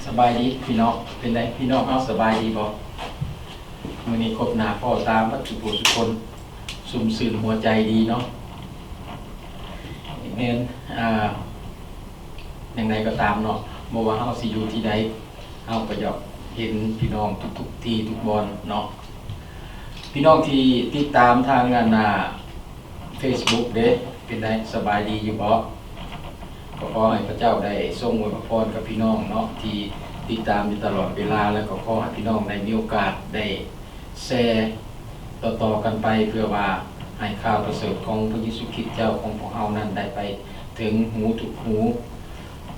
สบายดีพี่น้องเป็นไงพี่น้องเฮาสบายดีบ่มื้อนี้ครบหน้าพ่อตามวัตถุผู้ทุกคนสุ่มสื่นหัวใจดีเนาะแม่นอย่างไรก็ตามเนาะบ่ว่าเฮาสิอยู่ที่ใดเฮาก็อยากเห็นพี่น้องทุกๆที่ทุกบอนเนาะพี่น้องที่ติดตามทางงานFacebook เด้เป็นไงสบายดีอยู่บ่ก็ขอให้พระเจ้าได้ทรงอวยพรกับพี่น้องเนาะที่ติดตามอยู่ตลอดเวลาแล้วก็ขอให้พี่น้องได้มีโอกาสได้แชร์ต่อๆกันไปเพื่อว่าให้ข่าวประเสริฐของพระเยซูคริสต์เจ้าของพวกเรานั้นได้ไปถึงหูทุกหู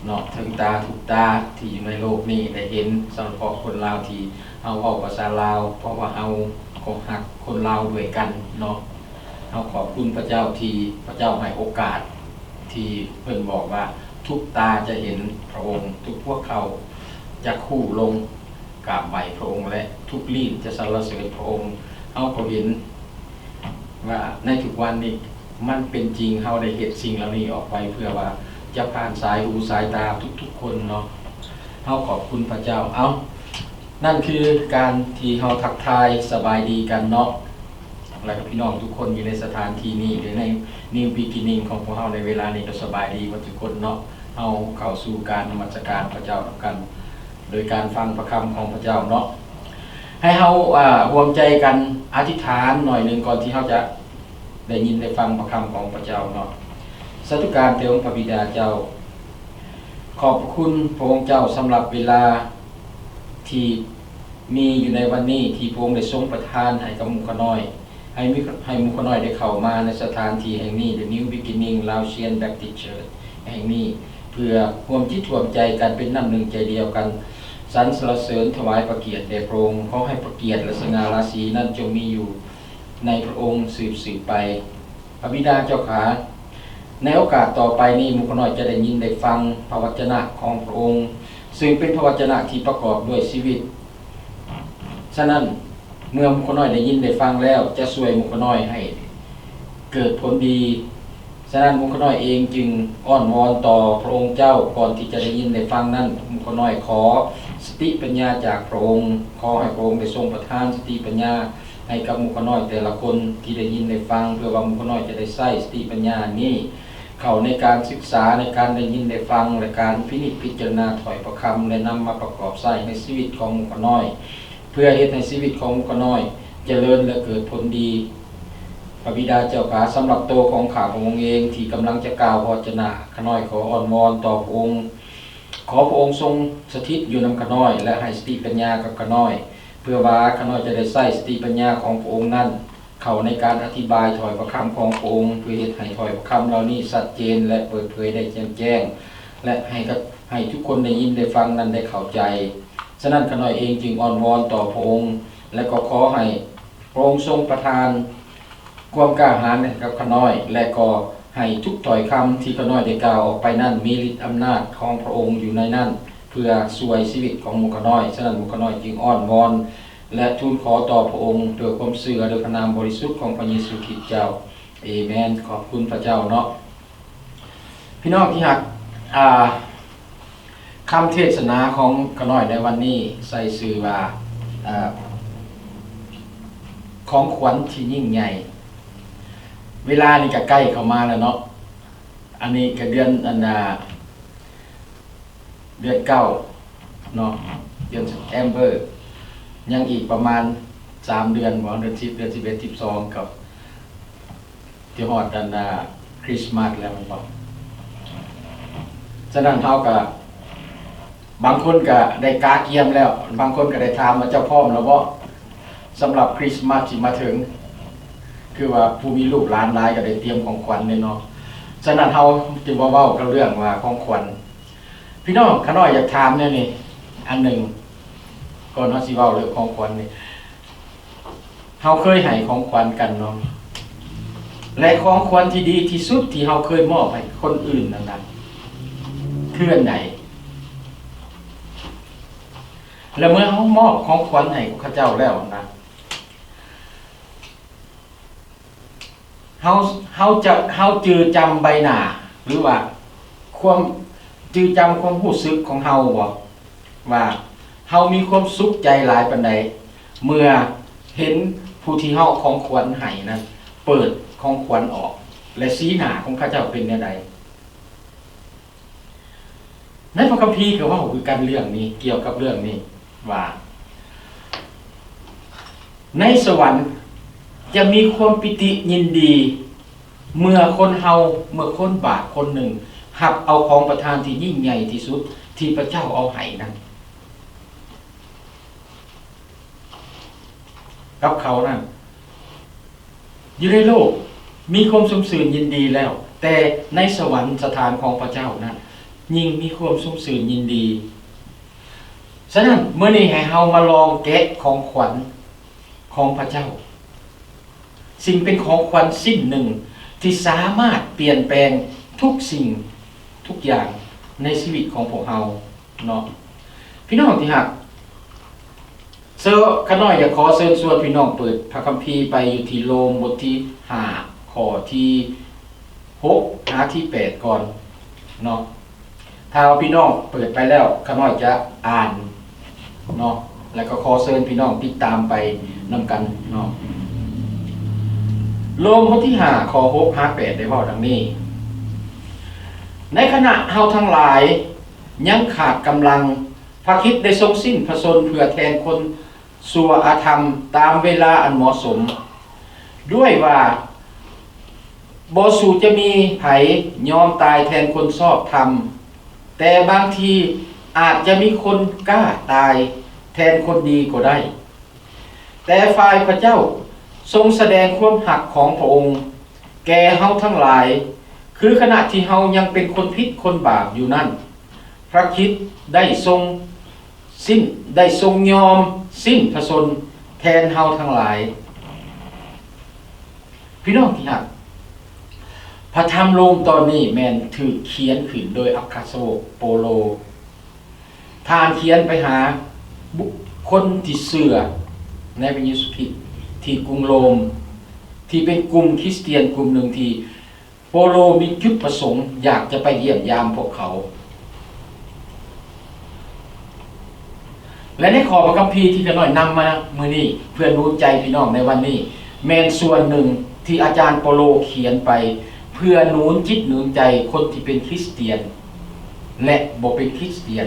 เนาะถึงตาทุกตาที่อยู่ในโลกนี้ได้เห็นสำหรับคนลาวที่เฮาเว้าภาษาลาวเพราะว่าเฮาก็ฮักคนลาวด้วยกันเนาะเฮาขอบคุณพระเจ้าที่พระเจ้าให้โอกาสที่เพิ่นบอกว่าทุกตาจะเห็นพระองค์ทุกพวกเขาจะคู่ลงกราบไหว้พระองค์และทุกลิ้นจะสรรเสริญพระองค์เฮาก็เห็นว่าในทุกวันนี้มันเป็นจริงเฮาได้เฮ็ดสิ่งเหล่านี้ออกไปเพื่อว่าจะผ่านสายหูสายตาทุกๆคนเนาะเฮาขอบคุณพระเจ้านั่นคือการที่เฮาทักทายสบายดีกันเนาะแล้วก็พี่น้องทุกคนอยู่ในสถานที่นี้หรือใน New Beginning ของพวกเราในเวลานี้ก็สบายดีหมดทุกคนเนาะเอาเข้าสู่การนมัสการพระเจ้ากันโดยการฟังพระคำของพระเจ้าเนาะให้เฮารวมใจกันอธิษฐานหน่อยหนึ่งก่อนที่เฮาจะได้ยินได้ฟังพระคำของพระเจ้าเนาะสาธุการเทวพระบิดาเจ้าขอบคุณพระองค์เจ้าสำหรับเวลาที่มีอยู่ในวันนี้ที่พระองค์ได้ทรงประทานให้กับหมู่ขน้อยให้หมู่ขน้อยได้เข้ามาในสถานที่แห่งนี้ The New Beginning Laotian Baptist Church แห่งนี้เพื่อรวมจิตรวมใจกันเป็นน้ำหนึ่งใจเดียวกันสรรเสริญถวายพระเกียรติแด่พระองค์ขอให้พระเกียรติและสง่าราศีนั้นจงมีอยู่ในพระองค์สืบไปพระบิดาเจ้าขาในโอกาสต่อไปนี้หมู่ขน้อยจะได้ยินได้ฟังพระวจนะของพระองค์ซึ่งเป็นพระวจนะที่ประกอบด้วยชีวิตฉะนั้นเมื่อหมู่ขน้อยได้ยินได้ฟังแล้วจะช่วยหมู่ขน้อยให้เกิดผลดีฉะนั้นหมู่ขน้อยเองจึงอ้อนวอนต่อพระองค์เจ้าก่อนที่จะได้ยินได้ฟังนั้นหมู่ขน้อยขอสติปัญญาจากพระองค์ขอให้พระองค์ได้ทรงประทานสติปัญญาให้กับหมู่ขน้อยแต่ละคนที่ได้ยินได้ฟังเพื่อว่าหมู่ขน้อยจะได้ใช้สติปัญญานี้เข้าในการศึกษาในการได้ยินได้ฟังและการพินิจพิจารณาถอยประคำและนำมาประกอบใช้ในชีวิตของหมู่ขน้อยเพื่อเฮ็ดให้ชีวิตของหมู่ขน้อยเจริญและเกิดผลดีพระบิดาเจ้าขาสำหรับตัวของข้าพระองค์เองที่กำลังจะกล่าวพระวจนะข้าน้อยขออ้อนวอนต่อพระองค์ขอพระองค์ทรงสถิตอยู่นำข้าน้อยและให้สติปัญญากับข้าน้อยเพื่อว่าข้าน้อยจะได้ใช้สติปัญญาของพระองค์นั้นเข้าในการอธิบายถอยพระคำของพระองค์เพื่อเฮ็ดให้ถอยพระคำเหล่านี้ชัดเจนและเปิดเผยได้แจ่มแจ้งและให้ทุกคนได้ยินได้ฟังนั้นได้เข้าใจฉะนั้นข้าน้อยเองจึงอ้อนวอนต่อพระองค์และก็ขอให้พระองค์ทรงประทานความกล้าหาญให้กับข้าน้อยและก็ให้ทุกถ้อยคำที่ข้าน้อยได้กล่าวออกไปนั้นมีฤทธิ์อำนาจของพระองค์อยู่ในนั้นเพื่อช่วยชีวิตของหมู่ข้าน้อยฉะนั้นหมู่ข้าน้อยจึงอ้อนวอนและทูลขอต่อพระองค์ด้วยความเชื่อโดยพระนามบริสุทธิ์ของพระเยซูคริสต์เจ้าเอเมนขอบคุณพระเจ้าเนาะพี่น้องที่รักคำเทศนาของข้าน้อยในวันนี้ใส่ชื่อว่าของขวัญที่ยิ่งใหญ่เวลานี่ก็ใกล้เข้ามาแล้วเนาะอันนี้ก็เดือนเก้าเนาะเดือนแอมเบอร์ยังอีกประมาณ3 เดือนบ่เดือน10เดือน11 12กับที่ฮอดคริสต์มาสแล้วมันบ่ฉะนั้นเฮาก็บางคนก็ได้กาเกียมแล้วบางคนก็ได้ถามว่าเจ้าพร้อมแล้วบ่สำหรับคริสต์มาสที่มาถึงคือว่าผู้มีลูกหลานหลายก็ได้เตรียมของขวัญเลยเนาะฉะนั้นเฮาจึงเว้ากันเรื่องว่าของขวัญพี่น้องข้าน้อยอยากถามแน่นี่อันหนึ่งก่อนเฮาสิเว้าเรื่องของขวัญนี่เฮาเคยให้ของขวัญกันเนาะและของขวัญที่ดีที่สุดที่เฮาเคยมอบให้คนอื่นนั้นคืออันใดแล้วเมื่อเฮามอบของขวัญให้ข้าเจ้าแล้วนะเฮาจือจำใบหน้าหรือว่าความจือจำความรู้สึกของเฮาบ่ ว่าเฮามีความสุขใจหลายปานใดเมื่อเห็นผู้ที่เฮาของขวัญให้นั้นเปิดของขวัญออกและสีหน้าของข้าเจ้าเป็นแนวใดในพระคัมภีร์ก็เว้าคือกันเรื่องนี้เกี่ยวกับเรื่องนี้ว่าในสวรรค์จะมีความปิติยินดีเมื่อคนเฮาเมื่อคนบาปคนหนึ่งหับเอาของประทานที่ยิ่งใหญ่ที่สุดที่พระเจ้าเอาให้นั้นกับเขานั่นอยู่ในโลกมีความสมสื่นยินดีแล้วแต่ในสวรรค์สถานของพระเจ้านั้นยิ่งมีความสมสื่นยินดีฉะนั้นเมื่อนี้ให้เฮามาลองแกะของขวัญของพระเจ้าสิ่งเป็นของขวัญสิ้นหนึ่งที่สามารถเปลี่ยนแปลงทุกสิ่งทุกอย่างในชีวิตของพวกเราเนาะพี่น้องที่รักข้าน้อยอยากขอเชิญชวนพี่น้องเปิดพระคัมภีร์ไปอยู่ที่โรมบทที่5ข้อที่6หาที่8ก่อนเนาะถ้าพี่น้องเปิดไปแล้วข้าน้อยจะอ่านเนาะแล้วก็ขอเชิญพี่น้องติดตามไปนำกันเนาะโรมบทที่5ข้อ6หา8ได้เว้าดังนี้ในขณะเฮาทั้งหลายยังขาดกำลังพระคริสต์ได้ทรงสิ้นพระชนม์เพื่อแทนคนชั่วอาธรรมตามเวลาอันเหมาะสมด้วยว่าบ่สู่จะมีไผยอมตายแทนคนชอบธรรมแต่บางทีอาจจะมีคนกล้าตายแทนคนดีก็ได้แต่ฝ่ายพระเจ้าทรงแสดงความหักของพระองค์แก่เฮาทั้งหลายคือขณะที่เฮายังเป็นคนผิดคนบาปอยู่นั่นพระคริสต์ได้ทรงยอมสิ้นพระชนม์แทนเฮาทั้งหลายพี่น้องที่รักพระธรรมโรมตอนนี้แม่นถูกเขียนขึ้นโดยอัครสาวกโปโลทานเขียนไปหาบุคคลที่เชื่อในพระเยซูคริสต์ที่กรุงโรมที่เป็นกลุ่มคริสเตียนกลุ่มหนึ่งที่โปโลมีจุดประสงค์อยากจะไปเยี่ยมยามพวกเขาและในขอพระคัมภีร์ที่จะน้อยนำมามื้อนี้เพื่อรู้ใจพี่น้องในวันนี้แม่นส่วนหนึ่งที่อาจารย์โปโลเขียนไปเพื่อหนุนจิตหนุนใจคนที่เป็นคริสเตียนและบ่เป็นคริสเตียน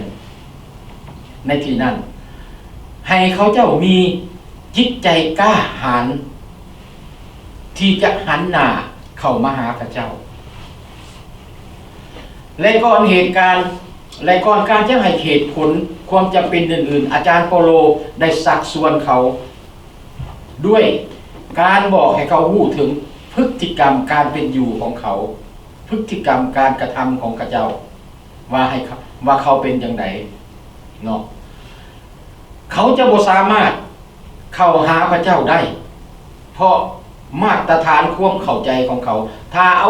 ในที่นั้นให้เขาเจ้ามีจิตใจกล้าหาญที่จะหันหน้าเข้ามาหาพระเจ้าและก่อนการจะให้เหตุผลความจำเป็นอื่นๆอาจารย์โปโลได้สักส่วนเขาด้วยการบอกให้เขารู้ถึงพฤติกรรมการเป็นอยู่ของเขาพฤติกรรมการกระทำของพระเจ้าว่าเขาเป็นอย่างไรเนาะเขาจะบ่สามารถเข้าหาพระเจ้าได้เพราะมาตรฐานความเข้าใจของเขาถ้าเ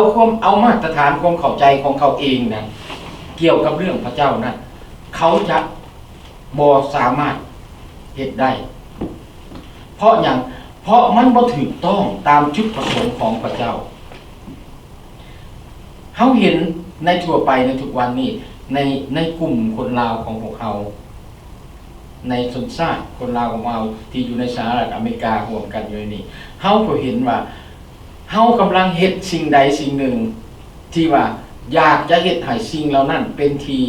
อามาตรฐานความเข้าใจของเขาเองนะเกี่ยวกับเรื่องพระเจ้านั้นเขาจะบ่สามารถเฮ็ดได้เพราะมันบ่ถูกต้องตามจุดประสงค์ของพระเจ้าเฮาเห็นในทั่วไปในทุกวันนี้ในกลุ่มคนลาวของพวกเราในชนชาติคนลาวของเราที่อยู่ในสหรัฐอเมริการวมกันอยู่นี่เฮาก็เห็นว่าเฮากำลังเฮ็ดสิ่งใดสิ่งหนึ่งที่ว่าอยากจะเฮ็ดให้สิ่งเหล่านั้นเป็นที่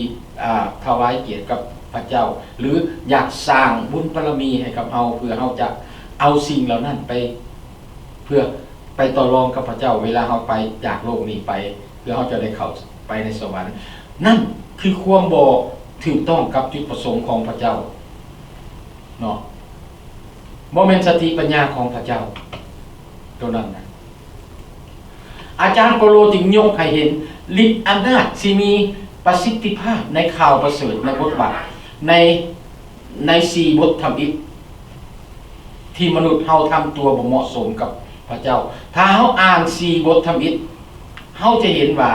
ถวายเกียรติกับพระเจ้าหรืออยากสร้างบุญบารมีให้กับเฮาเพื่อเฮาจะเอาสิ่งเหล่านั้นไปเพื่อไปต่อรองกับพระเจ้าเวลาเฮาไปจากโลกนี้ไปเพื่อเฮาจะได้เข้าไปในสวรรค์นั่นคือความบ่ถูกต้องกับจุดประสงค์ของพระเจ้าเนาะบ่แม่นสติปัญญาของพระเจ้าตัวนั้นนะอาจารย์โปโลจึงยกให้เห็นฤทธิ์อำนาจที่มีประสิทธิภาพในข่าวประเสริฐในบทบาทใน4บทธรรมอิฐที่มนุษย์เฮาทำตัวบ่เหมาะสมกับพระเจ้าถ้าเฮาอ่าน4บทธรรมอิฐเฮาจะเห็นว่า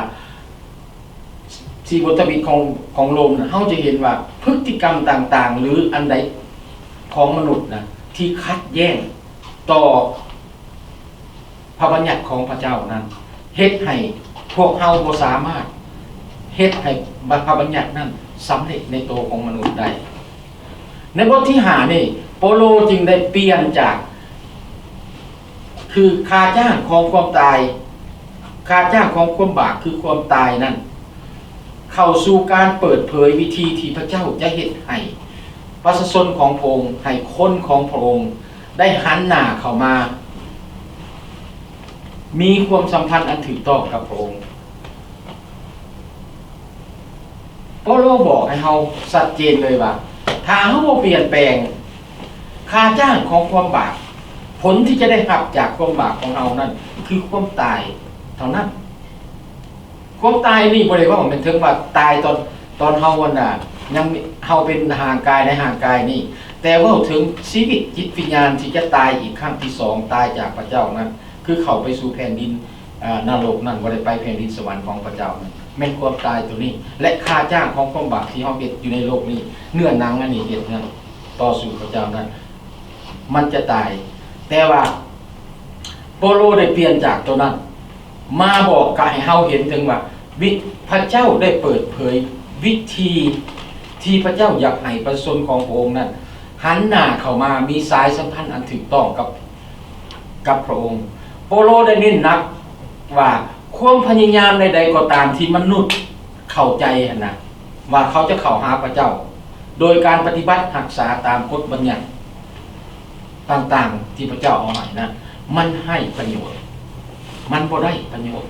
4บทธรรมอิฐของโรมนะเฮาจะเห็นว่าพฤติกรรมต่างๆหรืออันใดของมนุษย์นะที่ขัดแย้งต่อพระบัญญัติของพระเจ้านั้นเฮ็ดให้พวกเฮาบ่สามารถเฮ็ดให้พระบัญญัตินั้นสำเร็จในตัวของมนุษย์ได้ ในบทที่5นี่เปาโลจึงได้เปลี่ยนจากคือค่าจ้างของความตายค่าจ้างของความบาปคือความตายนั่นเข้าสู่การเปิดเผยวิธีที่พระเจ้าจะเฮ็ดให้ประชาชนของพระองค์ให้คนของพระองค์ได้หันหน้าเข้ามามีความสัมพันธ์อันถูกต้องกับพระองค์เปาโลบอกให้เฮาชัดเจนเลยว่าถ้าเฮาบ่เปลี่ยนแปลงค่าจ้างของความบาปผลที่จะได้รับจากความบาปของเรานั่นคือความตายเท่านั้นความตายนี่บ่ได้ว่ามันถึงว่าตายตอนเฮาวันน่ะยังเฮาเป็นห่างกายในห่างกายนี่แต่ว่าถึงชีวิตจิตวิญญาณที่จะตายอีกครั้งที่2ตายจากพระเจ้านั้นคือเข้าไปสู่แผ่นดินนรกนั่นบ่ได้ไปแผ่นดินสวรรค์ของพระเจ้านั่นแม่นความตายตัวนี้และค่าจ้างของความบาปที่เฮาเฮ็ดอยู่ในโลกนี้เนื้อหนังอันนี้เฮ็ดนั้นต่อสู่พระเจ้านั้นมันจะตายแต่ว่าเปาโลได้เปลี่ยนจากตัวนั้นมาบอกกับให้เฮาเห็นถึงว่าพระเจ้าได้เปิดเผยวิธีที่พระเจ้าอยากให้ประชาชนของพระองค์นั้นหันหน้าเข้ามามีสายสัมพันธ์อันถูกต้องกับพระองค์เปาโลได้เน้นหนักว่าความพยายามใดๆก็ตามที่มนุษย์เข้าใจนะว่าเขาจะเข้าหาพระเจ้าโดยการปฏิบัติรักษาตามกฎบัญญัติต่างๆที่พระเจ้าเอาให้นะมันให้ประโยชน์มันบ่ได้ประโยชน์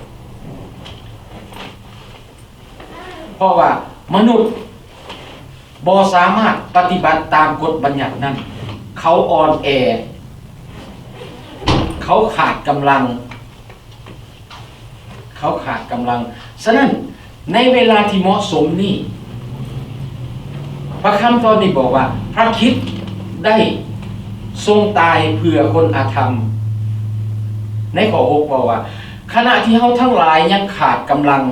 เพราะว่ามนุษย์บ่สามารถปฏิบัติตามกฎบัญญัตินั้นเขาอ่อนแอเขาขาดกำลังฉะนั้นในเวลาที่เหมาะสมนี่พระคำตอนนี้บอกว่าพระคริสต์ได้ทรงตายเพื่อคนอาธรรมในข้อ6บอกว่าขณะที่เฮาทั้งหลายยังขาดกำลัง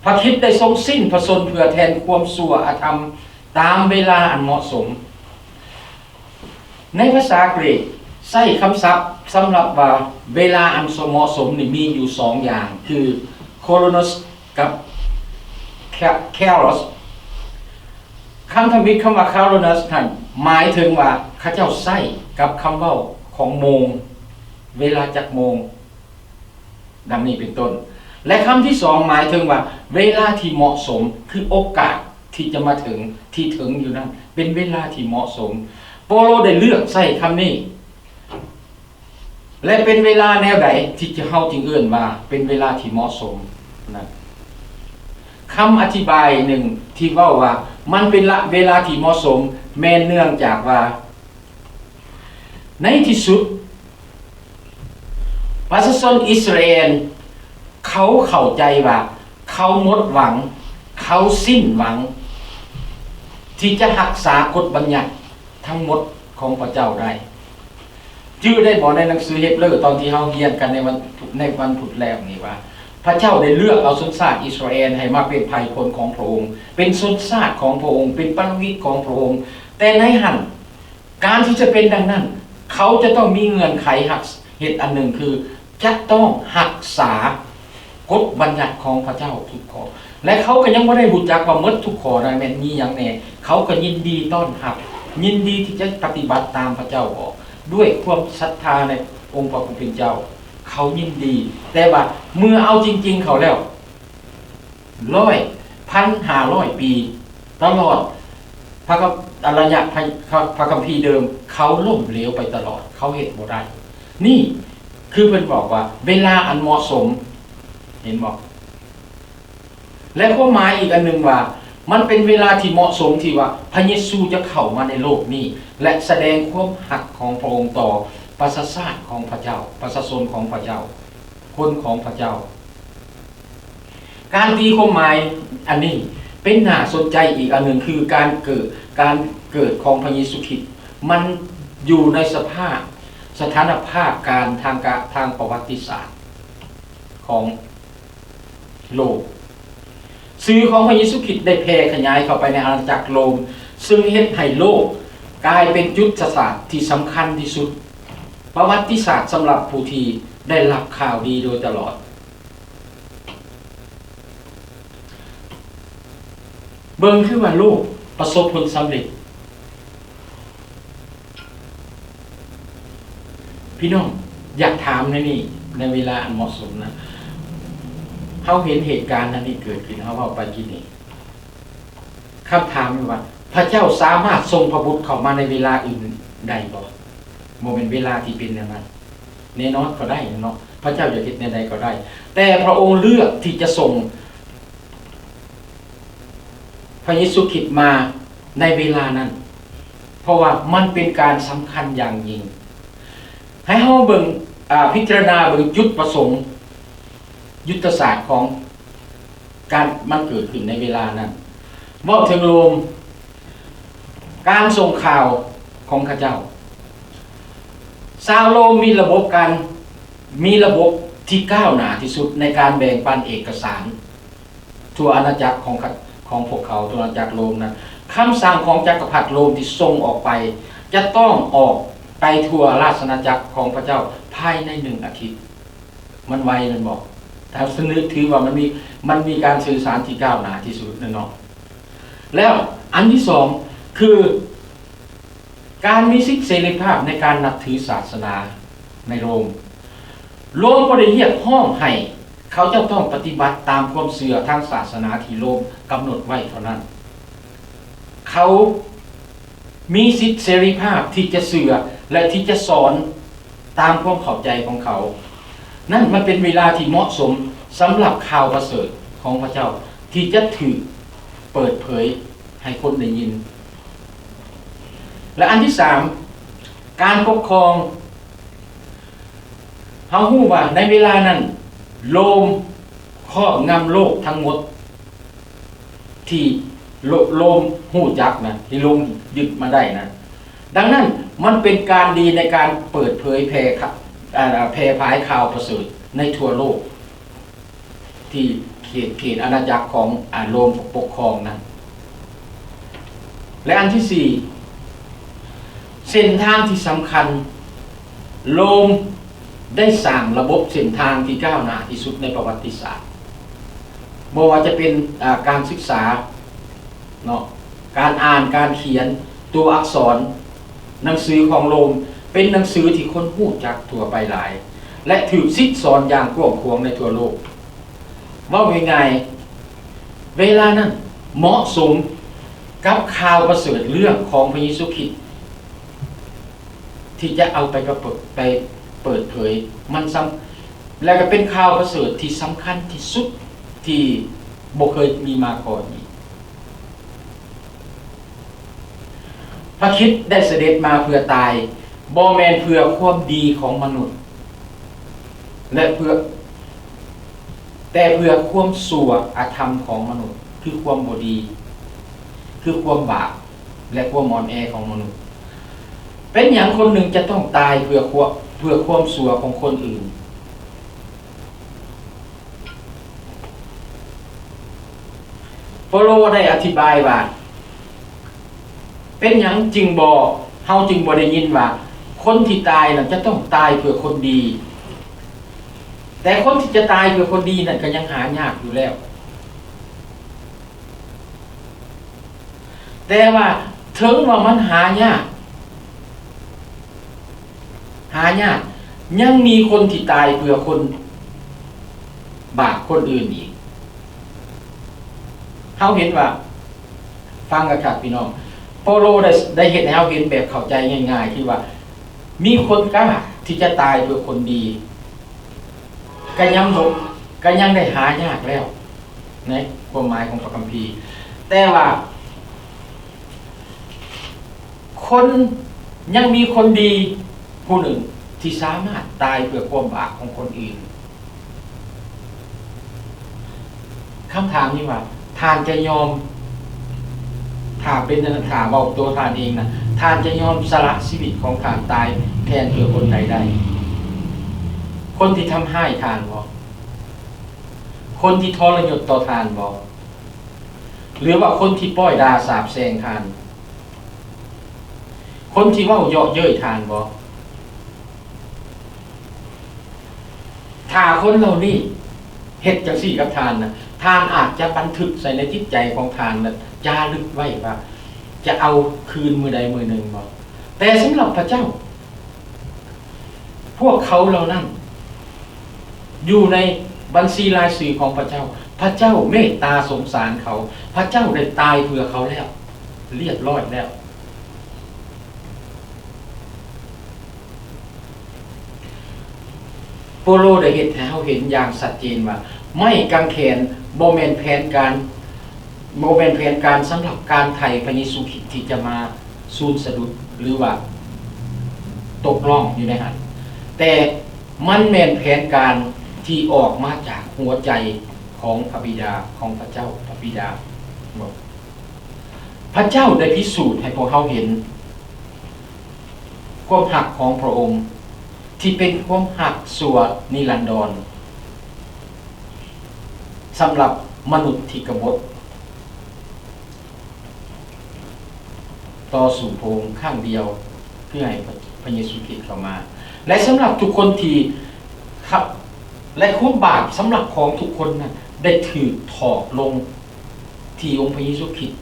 พระคริสต์ได้ทรงสิ้นพระชนม์เพื่อแทนความชั่วอาธรรมตามเวลาอันเหมาะสมในภาษากรีกใช้คำศัพท์สำหรับว่าเวลาอันเหมาะสมนี่มีอยู่2อย่างคือ chronos กับ kairos คำทวิตคำว่า kairos นั่นหมายถึงว่าข้าเจ้าใช้กับคำเว้าของโมงเวลาจักโมงดังนี้เป็นต้นและคำที่2หมายถึงว่าเวลาที่เหมาะสมคือโอกาสที่จะมาถึงที่ถึงอยู่นั้นเป็นเวลาที่เหมาะสมเปาโลได้เลือกใช้คำนี้และเป็นเวลาแนวใดที่จะเฮาจึงเอื้อนว่าเป็นเวลาที่เหมาะสมนะคำอธิบายหนึ่งที่เว้าว่ามันเป็นเวลาที่เหมาะสมแม้เนื่องจากว่าในที่สุดประชาชนอิสราเอลเขาเข้าใจว่าเขาหมดหวังเขาสิ้นหวังที่จะรักษากฎบัญญัติทั้งหมดของพระเจ้าได้ชื่อได้บอกในหนังสือเฮบเรอตอนที่เฮาเรียนกันในวันพุธแล้วนี่ว่าพระเจ้าได้เลือกเอาชนชาติอิสราเอลให้มาเป็นไพพลของพระองค์เป็นชนชาติของพระองค์เป็นปรมิตรของพระองค์แต่ในหันการที่จะเป็นดังนั้นเขาจะต้องมีเงื่อนไขเหตุอันหนึ่งคือจะต้องรักษากฎบัญญัติของพระเจ้าทุกข้อและเขาก็ยังไม่ได้รู้จักว่าหมดทุกข้อได้แม่นมีอย่างแน่เขาก็ยินดีต้อนรับยินดีที่จะปฏิบัติตามพระเจ้าออกด้วยความศรัทธาในองค์พระผู้เป็นเจ้าเขายินดีแต่ว่าเมื่อเอาจริงๆเขาแล้ว1,500 ปีตลอดพระคัมภีร์เดิมเขาล้มเหลวไปตลอดเขาเฮ็ดบ่ได้นี่คือเพิ่นบอกว่าเวลาอันเหมาะสมเห็นบ่และความหมายอีกอันนึงว่ามันเป็นเวลาที่เหมาะสมที่ว่าพระเยซูจะเข้ามาในโลกนี้และแสดงความรักของพระองค์ต่อประชาชาติของพระเจ้าประชาชนของพระเจ้าคนของพระเจ้าการตีความหมายอันนี้เป็นน่าสนใจอีกอันนึงคือการเกิดของพระเยซูคริสต์มันอยู่ในสถานภาพการทางประวัติศาสตร์ของโลกสื่อของพระเยซูคริสต์ได้แพร่ขยายเข้าไปในอาณาจักรโรมซึ่งเฮ็ดให้โลกกลายเป็นยุทธศาสตร์ที่สำคัญที่สุดประวัติศาสตร์สำหรับผู้ที่ได้รับข่าวดีโดยตลอดเบิ่งคือว่าโลกประสบผลสำเร็จ พี่น้องอยากถามในนี่ในเวลาอันเหมาะสมนะเขาเห็นเหตุการณ์นั้นนี่เกิดขึ้นเขาเอาไปกินนี่คำถามคือว่าพระเจ้าสามารถทรงพระบุตรเข้ามาในเวลาอื่นใดบ่โมเป็นเวลาที่เป็นอย่างนั้นแน่นอนก็ได้เนาะพระเจ้าจะคิดในใดก็ได้แต่พระองค์เลือกที่จะส่งพระเยซูคริสต์มาในเวลานั้นเพราะว่ามันเป็นการสำคัญอย่างยิ่งให้เฮาเบิ่งพิจารณาเบิ่งจุดประสงค์ยุทธศาสตร์ของการมันเกิดขึ้นในเวลานั้นเว้าถึงโรมการส่งข่าวของข้าเจ้าชาวโรมมีระบบที่ก้าวหน้าที่สุดในการแบ่งปันเอกสารทั่วอาณาจักรของพวกเขาทั่วอาณาจักรโรมนั้นคำสั่งของจักรพรรดิโรมที่ส่งออกไปจะต้องออกไปทั่วราชอาณาจักรของพระเจ้าภายใน1 อาทิตย์มันไวมันบอกถ้าสนึกถือว่ามันมีการสื่อสารที่ก้าวหน้าที่สุดนั่นเนาะแล้วอันที่สองคือการมีสิทธิเสรีภาพในการนับถือศาสนาในโรมบ่ได้เรียกห้องให้เขาจะต้องปฏิบัติตามความเชื่อทางศาสนาที่โรมกำหนดไว้เท่านั้นเขามีสิทธิเสรีภาพที่จะเชื่อและที่จะสอนตามความเข้าใจของเขานั่นมันเป็นเวลาที่เหมาะสมสำหรับข่าวประเสริฐของพระเจ้าที่จะถูกเปิดเผยให้คนได้ยินและอันที่สามการปกครองเฮาฮู้ว่าในเวลานั้นโรมครอบงำโลกทั้งหมดที่โรมฮู้จักนะที่โรมยึดมาได้นะดังนั้นมันเป็นการดีในการเปิดเผยแพร่พายข่าวประเสริฐในทั่วโลกที่เขตอาณาจักรของโรมปกครองนะและอันที่สี่เส้นทางที่สำคัญโรมได้สร้างระบบเส้นทางที่ก้าวหน้าที่สุดในประวัติศาสตร์บ่ว่าจะเป็นการศึกษาเนาะการอ่านการเขียนตัวอักษรหนังสือของโรมเป็นหนังสือที่คนฮู้จักทั่วไปหลายและถูกซิกสอนอย่างกว้างขวางในทั่วโลกว่าง่ายๆเวลานั้นเหมาะสมกับข่าวประเสริฐเรื่องของพระเยซูคริสต์ที่จะเอาไปเปิดเผยมันและก็เป็นข่าวประเสริฐที่สำคัญที่สุดที่บ่เคยมีมาก่อนนี้พระคริสต์ได้เสด็จมาเพื่อตายบ่แม่นเพื่อความดีของมนุษย์และแต่เพื่อความชั่วอธรรมของมนุษย์คือความบ่ดีคือความบาปและความอ่อนแอของมนุษย์เป็นอย่างคนหนึ่งจะต้องตายเพื่อความชั่วของคนอื่นเปาโลได้อธิบายว่าเป็นอย่างจึงเฮาจึงบ่ได้ยินว่าคนที่ตายน่ะจะต้องตายเพื่อคนดีแต่คนที่จะตายเพื่อคนดีนั่นก็ยังหายากอยู่แล้วแต่ว่าถึงว่ามันหายากยังมีคนที่ตายเพื่อคนบาปคนอื่นอีกเฮาเห็นว่าฟังกันครับพี่น้องเปาโลได้เห็นให้เฮาเห็นแบบเข้าใจง่ายๆที่ว่ามีคนกล้าที่จะตายเพื่อคนดีก็ยังได้หายากแล้วในความหมายของพระคัมภีร์แต่ว่ายังมีคนดีผู้หนึ่งที่สามารถตายเพื่อความบาปของคนอื่นคำถามนี้ว่าท่านจะยอมถ้าเป็นถามบอกตัวท่านเองนะท่านจะยอมสละชีวิตของท่านตายแทนเพื่อคนใดได้คนที่ทำให้ท่านบอกคนที่ทรยศต่อท่านบอกหรือว่าคนที่ป้อยด่าสาปแช่งท่านคนที่ว่าเยาะเย้ยท่านบอกถ้าคนเหล่านี้เฮ็ดจังซี่กับท่านนะท่านอาจจะบันทึกใส่ในจิตใจของท่านนะจารึกไว้ว่าจะเอาคืนมื้อใดมื้อหนึ่งบ่แต่สำหรับพระเจ้า พวกเขาเหล่านั้นอยู่ในบัญชีรายชื่อของพระเจ้าพระเจ้าเมตตาสงสารเขาพระเจ้าได้ตายเพื่อเขาแล้วเรียบร้อยแล้วโปโลได้เห็นให้เราเห็นอย่างชัดเจนว่าไม่กังแขนโมเมนแผนการสำหรับการไถ่พระเยซูคริสต์ที่จะมาสูญสะดุดหรือว่าตกล่องอยู่ในหันแต่มันแม่นแผนการที่ออกมาจากหัวใจของพระบิดาของพระเจ้าพระบิดาพระเจ้าได้พิสูจน์ให้พวกเขาเห็นความหักของพระองค์ที่เป็นความหักส่วนนิรันดรสำหรับมนุษย์ที่กบฏต่อสู่พระองค์ข้างเดียวเพื่อให้พระเยซูคริสต์เข้ามาและสำหรับทุกคนที่ครับและความบาปสำหรับของทุกคนนั้นได้ถูกถอดลงที่องค์พระเยซูคริสต์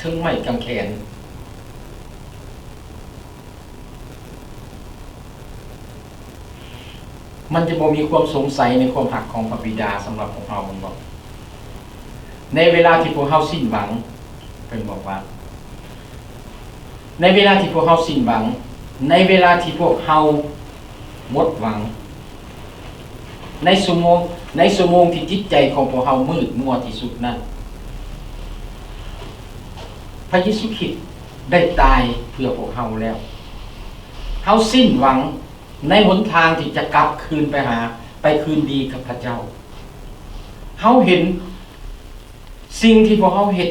ถึงไม่กางแขนมันจะบ่มีความสงสัยในความหักของพระบิดาสำหรับพวกเราบอกในเวลาที่พวกเราสิ้นหวังเป็นบอกว่าในเวลาที่พวกเราสิ้นหวังในเวลาที่พวกเราหมดหวังในชั่วโมงที่จิตใจของพวกเรามืดมัวที่สุดนั้นพระเยซูคริสต์ได้ตายเพื่อพวกเราแล้วเราสิ้นหวังในหนทางที่จะกลับคืนไปคืนดีกับพระเจ้าเราเห็นสิ่งที่พวกเราเฮ็ด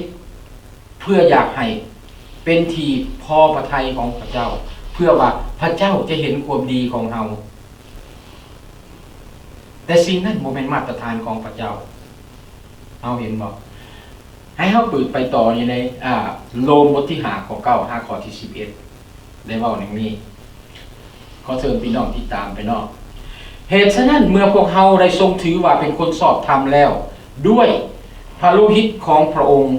เพื่ออยากให้เป็นที่พอพระทัยของพระเจ้าเพื่อว่าพระเจ้าจะเห็นความดีของเราแต่สิ่งนั้นบ่แม่นมาตรฐานของพระเจ้าเราเห็นบ่ให้เราเปิดไปต่ออยู่ในโรมบทที่5ข้อ9 5ข้อที่11ได้เว้าอย่างนี้ขอเชิญพี่น้องติดตามไปเนาะเหตุฉะนั้นเมื่อพวกเราได้ทรงถือว่าเป็นคนชอบธรรมแล้วด้วยพระโลหิตของพระองค์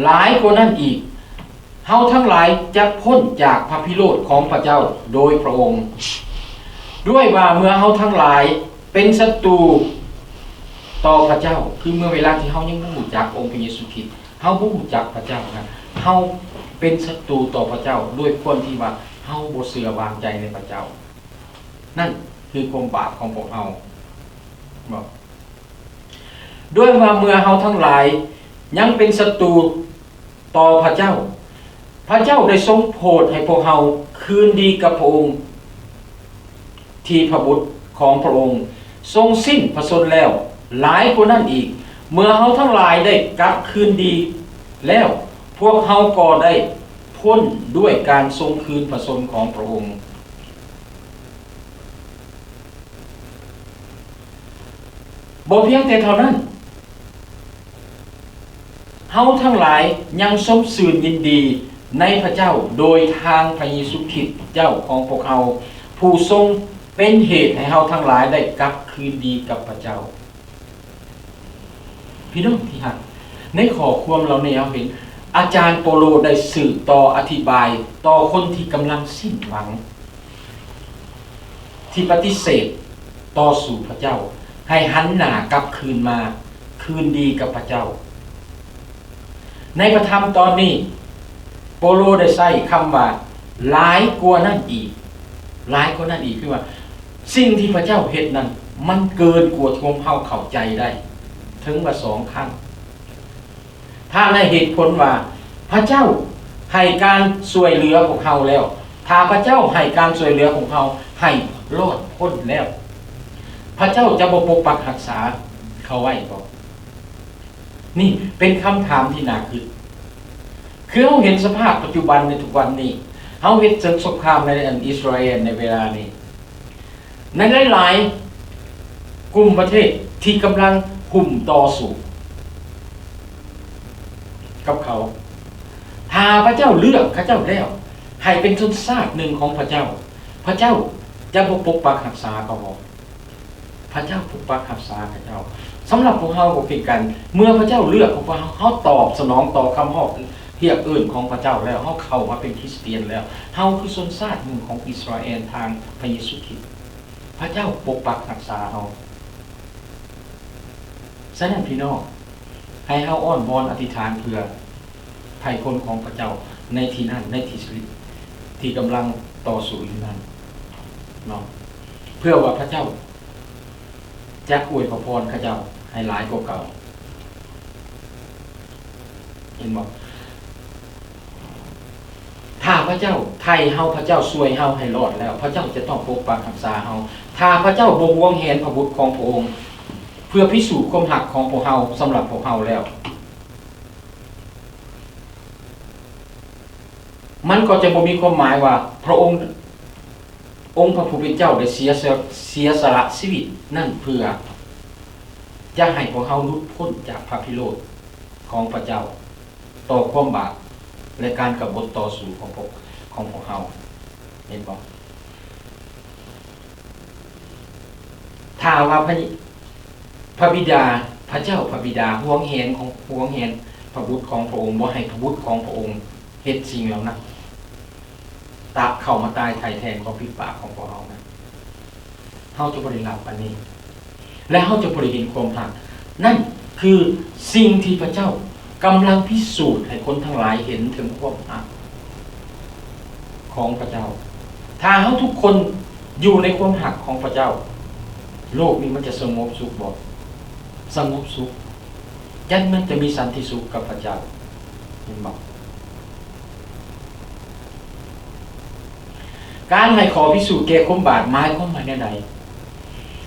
หลายกว่านั้นอีกเฮาทั้งหลายจะพ้นจากพระพิโรธของพระเจ้าโดยพระองค์ด้วยว่าเมื่อเฮาทั้งหลายเป็นศัตรูต่อพระเจ้าคือเมื่อเวลาที่เฮายังบ่รู้จักองค์พระเยซูคริสต์เฮาบ่รู้จักพระเจ้านะเฮาเป็นศัตรูต่อพระเจ้าด้วยความที่ว่าเฮาบ่เชื่อวางใจในพระเจ้านั่นคือความบาปของพวกเฮาบอกด้วยว่าเมื่อเฮาทั้งหลายยังเป็นศัตรูต่อพระเจ้าพระเจ้าได้ทรงโปรดให้พวกเฮาคืนดีกับพระองค์ที่พระบุตรของพระองค์ทรงสิ้นพระชนม์แล้วหลายกว่านั้นอีกเมื่อเฮาทั้งหลายได้กลับคืนดีแล้วพวกเฮาก็ได้พ้นด้วยการทรงคืนพระชนม์ของพระองค์บ่เพียงแต่เท่านั้นเฮาทั้งหลายยังสมชื่นยินดีในพระเจ้าโดยทางพระเยซูคริสต์เจ้าของพวกเฮาผู้ทรงเป็นเหตุให้เฮาทั้งหลายได้กลับคืนดีกับพระเจ้าพี่น้องที่รักในข้อความเราเนี่ยเห็นอาจารย์โปโลได้สื่อต่ออธิบายต่อคนที่กำลังสิ้นหวังที่ปฏิเสธต่อสู่พระเจ้าให้หันหน้ากลับคืนมาคืนดีกับพระเจ้าในพระธรรมตอนนี้โปโลได้ใช้คำว่าหลายกว่านั้นอีกหลายกว่านั้นอีกคือว่าสิ่งที่พระเจ้าเฮ็ดนั้นมันเกินกว่าที่เฮาเข้าใจได้ถึงว่า2ครั้งถ้าในเหตุผลว่าพระเจ้าให้การช่วยเหลือพวกเฮาแล้วถ้าพระเจ้าให้การช่วยเหลือของเฮาให้รอดพ้นแล้วพระเจ้าจะบ่ปกปักรักษาเขาไว้บ่นี่เป็นคำถามที่น่าคิดคือเราเห็นสภาพปัจจุบันในทุกวันนี้เราเห็นสงครามในอิสราเอลในเวลานี้ในหลายๆกลุ่มประเทศที่กำลังหุ่มต่อสู้กับเขาหาพระเจ้าเลือกพระเจ้าแล้วให้เป็นชนชาติหนึ่งของพระเจ้าพระเจ้าจะปกปักรักษาเขาบ่พระเจ้าปกปักรักษาพระเจ้าสำหรับพวกเราก็คือกันเมื่อพระเจ้าเลือกพวกเราเขาตอบสนองต่อคำเรียกเอิ้นของพระเจ้าแล้วเขาเข้ามาเป็นคริสเตียนแล้วเขาคือชนชาติหนึ่งของอิสราเอลทางพระเยซูคริสต์ พระเจ้าปกปักรักษาเฮาฉะนั้นพี่น้องให้เฮาอ้อนวอนอธิษฐานเพื่อภัยคนของพระเจ้าในที่นั้นในที่ชีวิตที่กำลังต่อสู้อยู่นั้นเนาะเพื่อว่าพระเจ้าจะอวยพรพระเจ้าให้หลายกว่าเก่าเห็นบ่ถ้าพระเจ้าไทยเฮาพระเจ้าช่วยเฮาให้รอดแล้วพระเจ้าจะต้องปกปักรักษาเฮาถ้าพระเจ้าบ่หวงแหนพระบุตรของพระองค์เพื่อพิสูจน์ความหักของพวกเฮาสำหรับพวกเฮาแล้วมันก็จะบ่มีความหมายว่าพระองค์พระผู้เป็นเจ้าได้เสียสละชีวิตนั่นเพื่อจะให้พวกเฮาหลุดพ้นจากพระพิโรธของพระเจ้าต่อความบาปและการกบฏต่อสู้ของพวกเฮาเห็นบ่ถ้าว่าพระบิดาพระเจ้าพระบิดาหวงแหนพระบุตรของพระองค์บ่ให้พระบุตรของพระองค์เฮ็ดสิ่งเหล่านั้นตักเข้ามาตายไถ่แทนความผิดบาปของพวกเรานะเฮาจะบ่ได้รับอันนี้และเฮาจะบ่ได้เห็นความหักนั่นคือสิ่งที่พระเจ้ากำลังพิสูจน์ให้คนทั้งหลายเห็นถึงความหักของพระเจ้าถ้าเฮาทุกคนอยู่ในความหักของพระเจ้าโลกนี้มันจะสงบสุขบ่สงบสุขยันมันจะมีสันติสุขกับพระเจ้าเห็นบ่การให้ขอพิสูจน์แก่ความบาปหมายความว่าแนวใด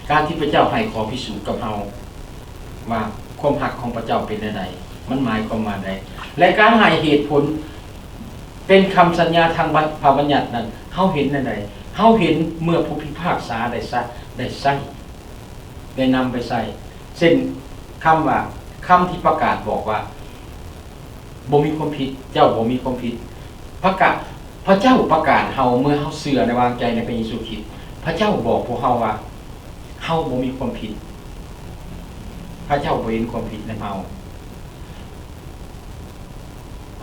การที่พระเจ้าให้ขอพิสูจน์กับเฮาว่าความหักของพระเจ้าเป็นแนวใดมันหมายความว่าใดและการให้เหตุผลเป็นคำสัญญาทางพระบัญญัตินั้นเฮาเห็นแนวใดเฮาเห็นเมื่อผู้พิพากษาได้นำไปใส่เช่นคำที่ประกาศบอกว่าบ่มีความผิดเจ้าบ่มีความผิดพระเจ้าประกาศเฮาเมื่อเฮาเชื่อในวางใจในพระเยซูคริสต์พระเจ้าบอกพวกเฮาว่าเฮาบ่มีความผิดพระเจ้าบ่เห็นความผิดในเฮา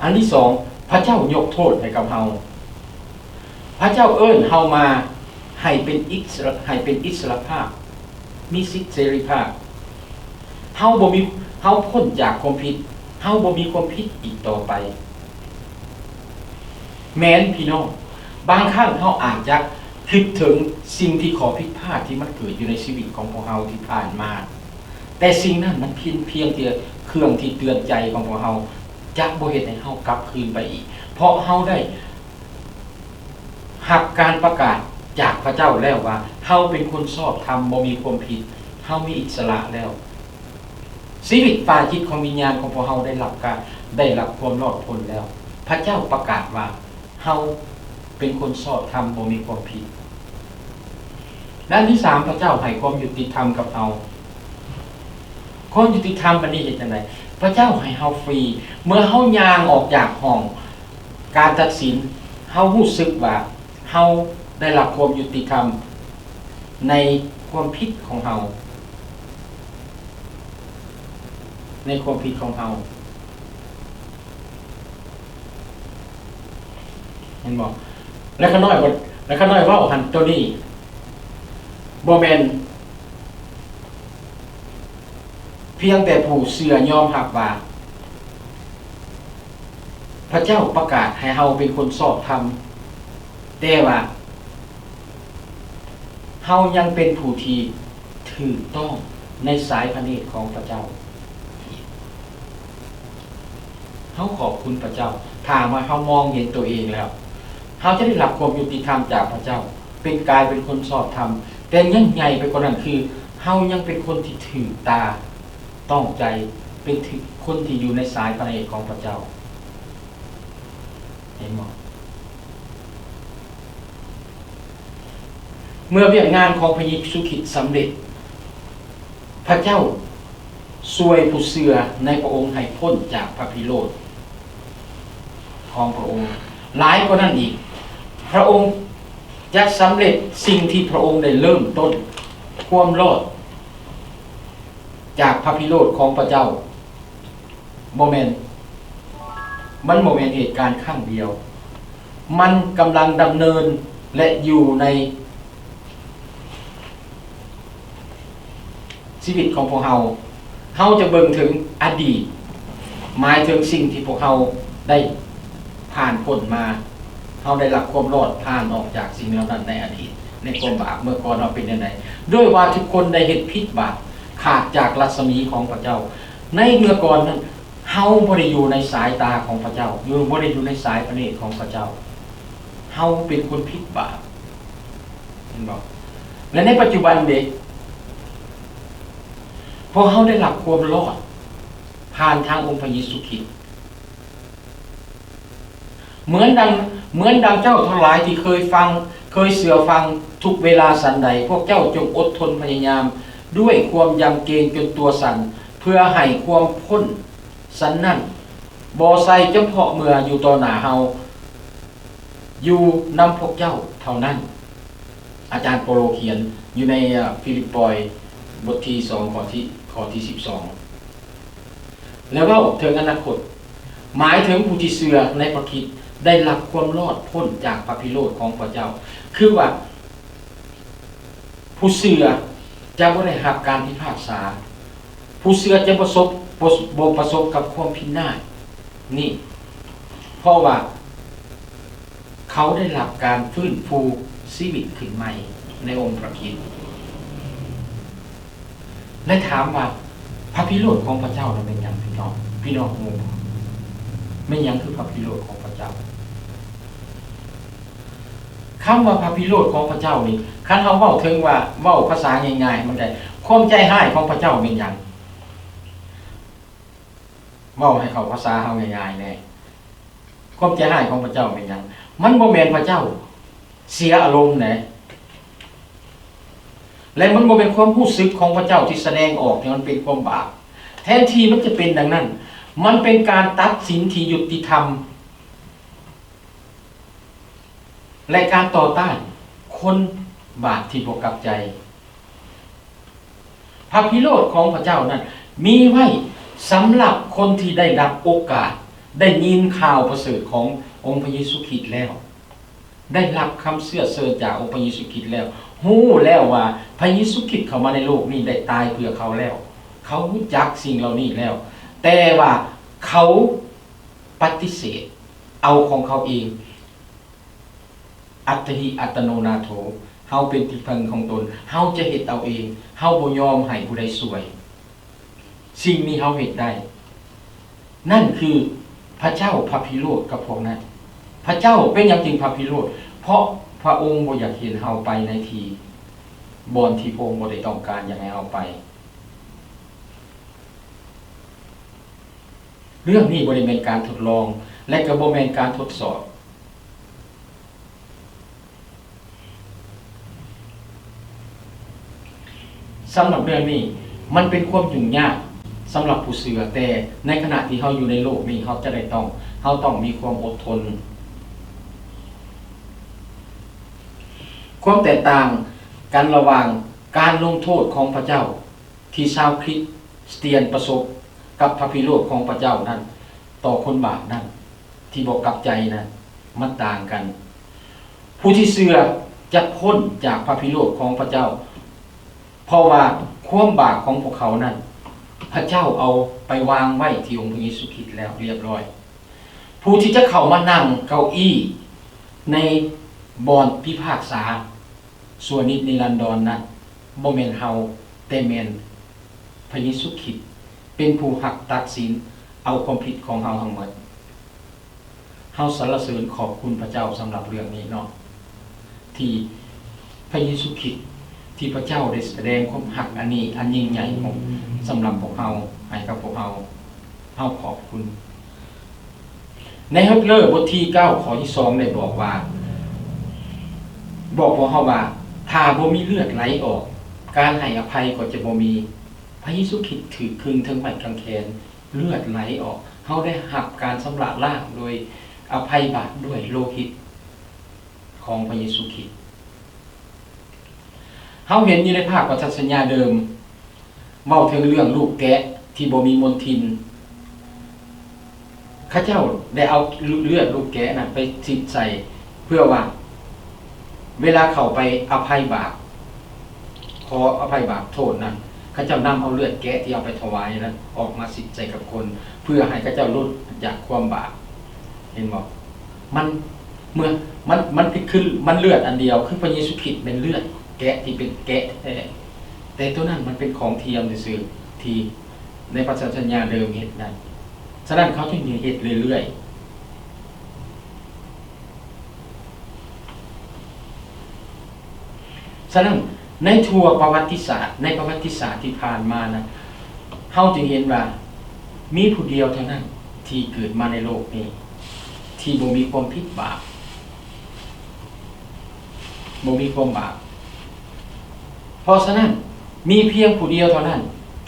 อันที่สองพระเจ้ายกโทษให้กับเฮาพระเจ้าเอิ้นเฮามาให้เป็นอิสรภาพมีสิทธิเสรีภาพเฮาพ้นจากความผิดเฮาบ่มีความผิดอีกต่อไปแม้นพี่น้องบางครั้งเฮาอาจจะคิดถึงสิ่งที่ขอผิดพลาดที่มันเกิดอยู่ในชีวิตของพวกเฮาที่ผ่านมาแต่สิ่งนั้นมันเพียงแต่เครื่องที่เตือนใจของพวกเฮาจะบ่เฮ็ดให้เฮากลับคืนไปอีกเพราะเฮาได้รับการประกาศจากพระเจ้าแล้วว่าเฮาเป็นคนชอบธรรมบ่มีความผิดเฮามีอิสระแล้วชีวิตฝ่ายจิตของวิญญาณของพวกเฮาได้รับความรอดพ้นแล้วพระเจ้าประกาศว่าเฮาเป็นคนชอบธรรมบ่มีความผิดด้านที่สามพระเจ้าให้ความยุติธรรมกับเฮาความยุติธรรมบัดนี้เฮ็ดจังได๋พระเจ้าให้เฮาฟรีเมื่อเฮาย่างออกจากห้องการตัดสินเฮารู้สึกว่าเฮาได้รับความยุติธรรมในความผิดของเฮาในความผิดของเฮาเห็นบ่แล้วข้าน้อยเว้าหันตัวนี้บ่แม่นเพียงแต่ผู้เชื่อยอมรับว่าพระเจ้าประกาศให้เฮาเป็นคนชอบธรรมแต่ว่าเฮายังเป็นผู้ที่ถูกต้องในสายพระเนตรของพระเจ้าเฮาขอบคุณพระเจ้าถ้าว่าเฮามองเห็นตัวเองแล้วเฮาจะได้รับความยุติธรรมจากพระเจ้าเป็นกายเป็นคนชอบธรรมแต่ยังใหญ่ไปกว่านั้นคือเฮายังเป็นคนที่ถูกตาต้องใจเป็นคนที่อยู่ในสายพระเนตรของพระเจ้าเห็นบ่เมื่อเวียกงานของพระเยซูคริสต์สำเร็จพระเจ้าช่วยผู้เชื่อในพระองค์ให้พ้นจากพระพิโรธของพระองค์หลายกว่านั้นอีกพระองค์จะสำเร็จสิ่งที่พระองค์ได้เริ่มต้นความรอดจากพระพิโรธของพระเจ้ามันโมเมนต์เหตุการณ์ครั้งเดียวมันกำลังดำเนินและอยู่ใน ชีวิตของพวกเฮาจะเบิ่งถึงอดีตหมายถึงสิ่งที่พวกเฮาได้ผ่านพ้นมาเฮาได้รับความรอดผ่านออกจากสิ่งเหล่านั้นในอดีตในความบาปเมื่อก่อนเราเป็นยังไงด้วยว่าทุกคนได้เฮ็ดผิดบาปขาดจากรัศมีของพระเจ้าในเมื่อก่อนนั้นเฮาบ่ได้อยู่ในสายตาของพระเจ้าบ่ได้อยู่ในสายพระเนตรของพระเจ้าเฮาเป็นคนผิดบาปเห็นบ่และในปัจจุบันเด็กพอเฮาได้รับความรอดผ่านทางองค์พระเยซูคริสต์เหมือนดังเจ้าทั้งหลายที่เคยเสื่อฟังทุกเวลาสันใดพวกเจ้าจงอดทนพยายามด้วยความยำเกรงจนตัวสั่นเพื่อให้ความพ้นสันนั่นบ่ใส่เฉพาะเมื่ออยู่ต่อหน้าเฮาอยู่นำพวกเจ้าเท่านั้นอาจารย์โปโลเขียนอยู่ในฟิลิปปอยบทที่2ข้อที่12แล้วก็ถึงอนาคตหมายถึงผู้ที่เชื่อในพระคริสต์ได้รับความรอดพ้นจากพระพิโรธของพระเจ้าคือว่าผู้เชื่อจะบ่ได้รับการพิพากษาผู้เชื่อจะประสบกับความพินาศนี่เพราะว่าเขาได้รับการฟื้นฟูชีวิตขึ้นใหม่ในองค์พระคริสต์และถามว่าพระพิโรธของพระเจ้านั้นเป็นหยังพี่น้องงงไม่หยังคือพระพิโรธของพระเจ้าคำว่าพระพิโรธของพระเจ้านี่คันเฮาเว้าถึงว่าเว้าภาษาง่ายๆมันได้ความใจร้ายของพระเจ้าเป็นหยังเว้าให้เข้าภาษาเฮาง่ายๆแน่ความใจร้ายของพระเจ้าเป็นหยังมันบ่แม่นพระเจ้าเสียอารมณ์แหนและมันบ่เป็นความรู้สึกของพระเจ้าที่แสดงออกที่มันเป็นความบาปแทนที่มันจะเป็นดังนั้นมันเป็นการตัดสินที่ยุติธรรมและการต่อต้านคนบาปที่บ่กลับใจพระพิโรธของพระเจ้านั้นมีไว้สำหรับคนที่ได้รับโอกาสได้ยินข่าวประเสริฐขององค์พระเยซูคริสต์แล้วได้รับคำเชื่อเชิญจากองค์พระเยซูคริสต์แล้วรู้แล้วว่าพระเยซูคริสต์เข้ามาในโลกนี้ได้ตายเพื่อเขาแล้วเขารู้จักสิ่งเหล่านี้แล้วแต่ว่าเขาปฏิเสธเอาของเขาเองอัตถิอัตโนนาโถเฮาเป็นที่พึ่งของตนเฮาจะเฮ็ดเอาเองเฮาบ่ยอมให้ผู้ใดช่วยสิ่งนี้เฮาเฮ็ดได้นั่นคือพระเจ้าพระพิโรธกับพวกนั้นพระเจ้าเป็นอย่างจริงพระพิโรธเพราะพระองค์บ่อยากเห็นเฮาไปในที่บ่อนที่พระองค์บ่ได้ต้องการอยากให้เฮาไปเรื่องนี้บ่ได้เป็นการทดลองและก็บ่แม่นการทดสอบสำหรับเรื่องนี้มันเป็นความยุ่งยากสำหรับผู้เชื่อแต่ในขณะที่เฮาอยู่ในโลกนี้เฮาต้องมีความอดทนความแตกต่างกันระหว่างการลงโทษของพระเจ้าที่ชาวคริสเตียนประสบกับพระพิโรธของพระเจ้านั้นต่อคนบาปนั้นที่บ่กลับใจนั้นมันต่างกันผู้ที่เชื่อจะพ้นจากพระพิโรธของพระเจ้าเพราะว่าความบาปของพวกเขานั้นพระเจ้าเอาไปวางไว้ที่องค์พระเยซูคริสต์แล้วเรียบร้อยผู้ที่จะเข้ามานั่งเก้าอี้ในบ่อนพิพากษาส่วนนิรันดรนั้นบ่แม่นเฮาแต่แม่นพระเยซูคริสต์เป็นผู้หักตัดสินเอาความผิดของเฮาทั้งหมดเฮาสรรเสริญขอบคุณพระเจ้าสำหรับเรื่องนี้เนาะที่พระเยซูคริสต์ที่พระเจ้าได้แสดงความหักอันนี้อันยิ่งใหญ่ของสำหรับพวกเฮาให้กับพวกเฮาขอบคุณในฮีบรูบทที่9ข้อที่2ได้บอกพวกเฮาว่าถ้าบ่มีเลือดไหลออกการให้อภัยก็จะบ่มีพระเยซูคริสต์ถือครึงทั้งไม้กางเขนเลือดไหลออกเฮาได้รับการชำระล้างโดยอภัยบาปด้วยโลหิตของพระเยซูคริสต์เฮาเห็นอยู่ในภาคพันธสัญญาเดิมเว้าถึงเรื่องลูกแกะที่บ่มีมลทินข้าเจ้าได้เอาเลือดลูกแกะนั้นไปฉีดใส่เพื่อว่าเวลาเข้าไปอภัยบาปขออภัยบาปโทษนั้น เขาเจ้านำเอาเลือดแกะที่เอาไปถวายนั้นออกมาสิทธิ์ใจกับคน เพื่อให้เขาเจ้าลดจากความบาปเห็นบ่มันเมื่อมันคือมันเลือดอันเดียวคือพระเยซูคริสต์เป็นเลือดแกะที่เป็นแกะแท้แต่ตัวนั้นมันเป็นของเทียมซื่อๆที่ในพันธสัญญาเดิมเฮ็ดได้ฉะนั้นเขาจึงเฮ็ดเรื่อยๆฉะนั้นในทั่วประวัติศาสตร์ในประวัติศาสตร์ที่ผ่านมานะเฮาจึงเห็นว่ามีผู้เดียวเท่านั้นที่เกิดมาในโลกนี้ที่บ่มีความผิดบาปบ่มีความบาปเพราะฉะนั้นมีเพียงผู้เดียวเท่านั้น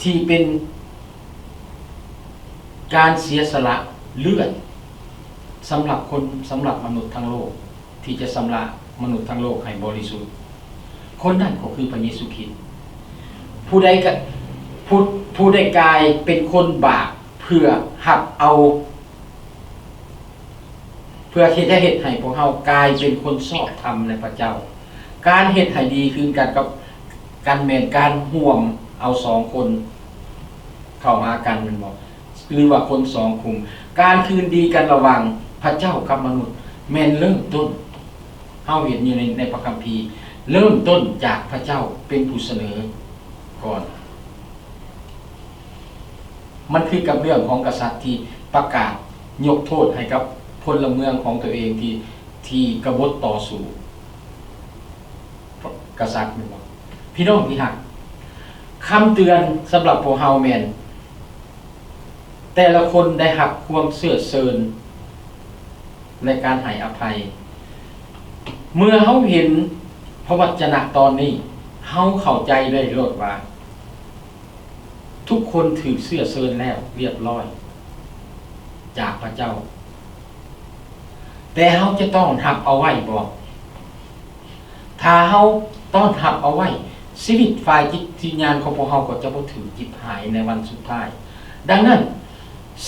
ที่เป็นการเสียสละเลือดสำหรับมนุษย์ทั้งโลกที่จะชำระมนุษย์ทั้งโลกให้บริสุทธิ์คนนั้นก็คือพระเยซูคริสต์ผู้ใดกลายเป็นคนบาปเพื่อหับเอาเพื่อเฮ็ดให้พวกเฮากลายเป็นคนชอบธรรมในพระเจ้าการเฮ็ดให้ดีคือกันกับการแม่นการห่วมเอา2คนเข้าหากันแม่นบ่หรือว่าคน2กลุ่มการคืนดีกันระหว่างพระเจ้ากับมนุษย์แม่นเริ่มต้นเฮาเห็นอยู่ในพระคัมภีร์เริ่มต้นจากพระเจ้าเป็นผู้เสนอก่อนมันคือกับเรื่องของกษัตริย์ที่ประกาศยกโทษให้กับพลเมืองของตัวเองที่กบฏต่อสู้กษัตริย์นี่บ่พี่น้องที่รักคำเตือนสำหรับพวกเฮาแม่นแต่ละคนได้รับความเสื่อเซินในการให้อภัยเมื่อเฮาเห็นพระวจนะตอนนี้เฮาเข้าใจได้โลดว่าทุกคนถือเสื้อเซินแล้วเรียบร้อยจากพระเจ้าแต่เฮาจะต้องรับเอาไว้บ่ถ้าเฮาต้องรับเอาไว้ชีวิตฝ่ายจิตวิญญาณของพวกเฮาก็จะบ่ถึงจิบหายในวันสุดท้ายดังนั้น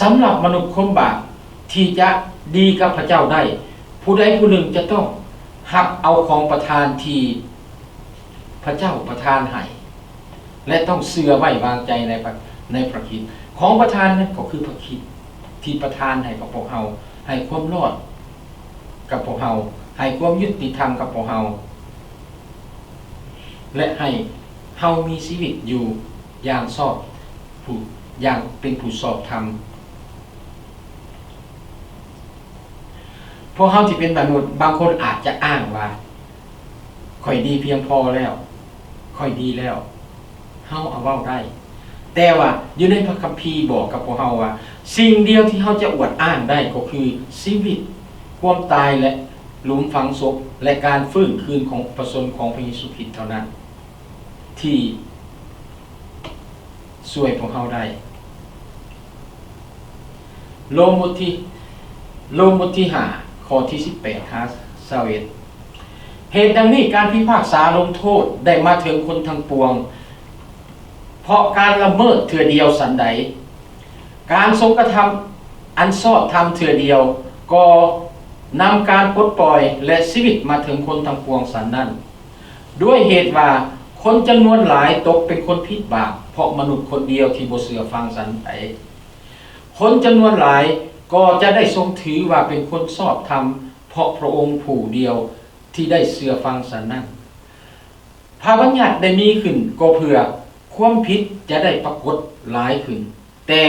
สำหรับมนุษย์คนบาปที่จะดีกับพระเจ้าได้ผู้ใดผู้หนึ่งจะต้องรับเอาของประทานที่พระเจ้าประทานให้และต้องเชื่อไว้วางใจในพระคริสต์ของประทานนั้นก็คือพระคริสต์ที่ประทานให้กับพวกเฮาให้ความรอดกับพวกเฮาให้ความยุติธรรมกับพวกเฮาและให้เฮามีชีวิตอยู่อย่างอย่างเป็นผู้ชอบธรรมพวกเฮาที่เป็นมนุษย์บางคนอาจจะอ้างว่าค่อยดีเพียงพอแล้วค่อยดีแล้วเฮาเอาเว้าได้แต่ว่าอยู่ในพระคัมภีร์บอกกับพวกเฮาว่าสิ่งเดียวที่เฮาจะอวดอ้างได้ก็คือชีวิตความตายและหลุมฝังศพและการฟื้นคืนของประสนของพระเยซูคริสต์เท่านั้นที่ช่วยพวกเฮาได้โลมบทที่5ข้อที่18ฮะ21เหตุดังนี้การพิพากษาลงโทษได้มาถึงคนทั้งปวงเพราะการละเมิดเถื่อเดียวสันใดการทรงกระทำอันชอบธรรมเถื่อเดียวก็นำการปลดปล่อยและชีวิตมาถึงคนทั้งปวงสันนั้นด้วยเหตุว่าคนจำนวนหลายตกเป็นคนผิดบาปเพราะมนุษย์คนเดียวที่บ่เชื่อฟังสันใดคนจำนวนหลายก็จะได้ทรงถือว่าเป็นคนชอบธรรมเพราะพระองค์ผู้เดียวที่ได้เชื่อฟังสันนั้นพระบัญญัติได้มีขึ้นก็เพื่อความผิดจะได้ปรากฏหลายขึ้นแต่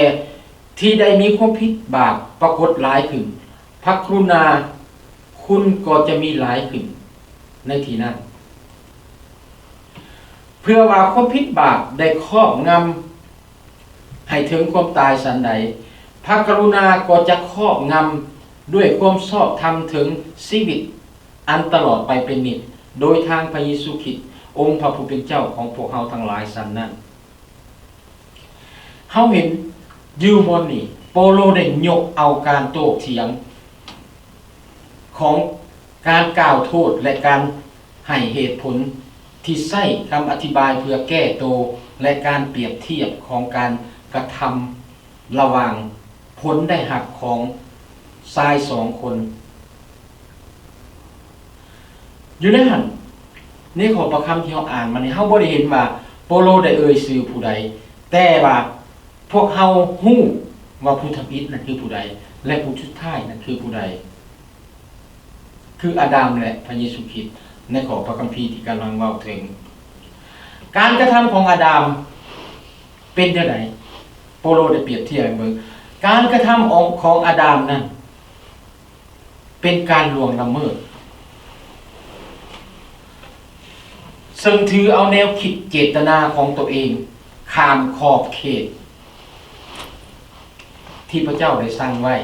ที่ได้มีความผิดบาปปรากฏหลายขึ้นพระกรุณาคุณก็จะมีหลายขึ้นในที่นั้นเพื่อว่าความผิดบาปได้ครอบงำให้ถึงความตายสันใดพระกรุณาก็จะครอบงำด้วยความชอบธรรมถึงชีวิตอันตลอดไปเป็นนิจโดยทางพระเยซูคริสต์องค์พระผู้เป็นเจ้าของพวกเฮาทั้งหลายสันนั้นเฮาเห็นยูบอนนี่โปโลได้ยกเอาการโต้เถียงของการกล่าวโทษและการให้เหตุผลที่ใช้คำอธิบายเพื่อแก้ตัวและการเปรียบเทียบของการกระทำระหว่างผลได้หักของชาย2คนอยู่ในหันในข้อประคำที่เราอ่านมานี่เฮาบ่ได้เห็นว่า โปโลได้เอ่ยชื่อผู้ใดแต่ว่าพวกเฮาฮู้ว่าผู้ทำอิฐนั่นคือผู้ใดและผู้สุดท้ายนั่นคือผู้ใดคืออาดัมและพระเยซูคริสต์ในข้อพระคัมภีร์ที่กำลังเว้าถึงการกระทำของอาดัมเป็นจังไดโปโลได้เปรียบเทียบให้เบิ่งการกระทำของอาดัมนั้นเป็นการล่วงละเมิดซึ่งถือเอาแนวคิดเจตนาของตัวเองข้ามขอบเขตที่พระเจ้าได้สั่งไว้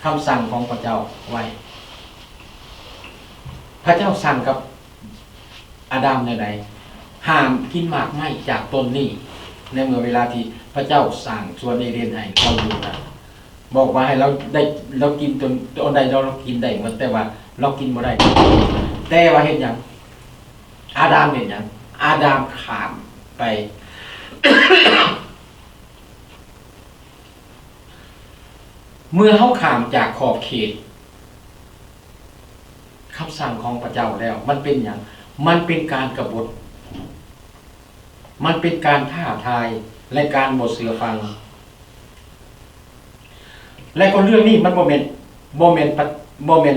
คำสั่งของพระเจ้าไว้พระเจ้าสั่งกับอาดัมในใดห้ามกินหมากไม้จากต้นนี้ในเมื่อเวลาที่พระเจ้าสั่งสวนเอเดนให้เขาอยู่นะบอกว่าให้เรากินต้นใดเรากินได้หมดแต่ว่าเรากินบ่ได้แต่ว่าเห็นหยังอาดัมเห็นหยังอาดัมข้ามไป เมื่อเขาข้ามจากขอบเขตคำสั่งของพระเจ้าแล้วมันเป็นอย่างมันเป็นการกบฏมันเป็นการท้าทายและการบ่เชื่อฟังและก็เรื่องนี้มันบ่แม่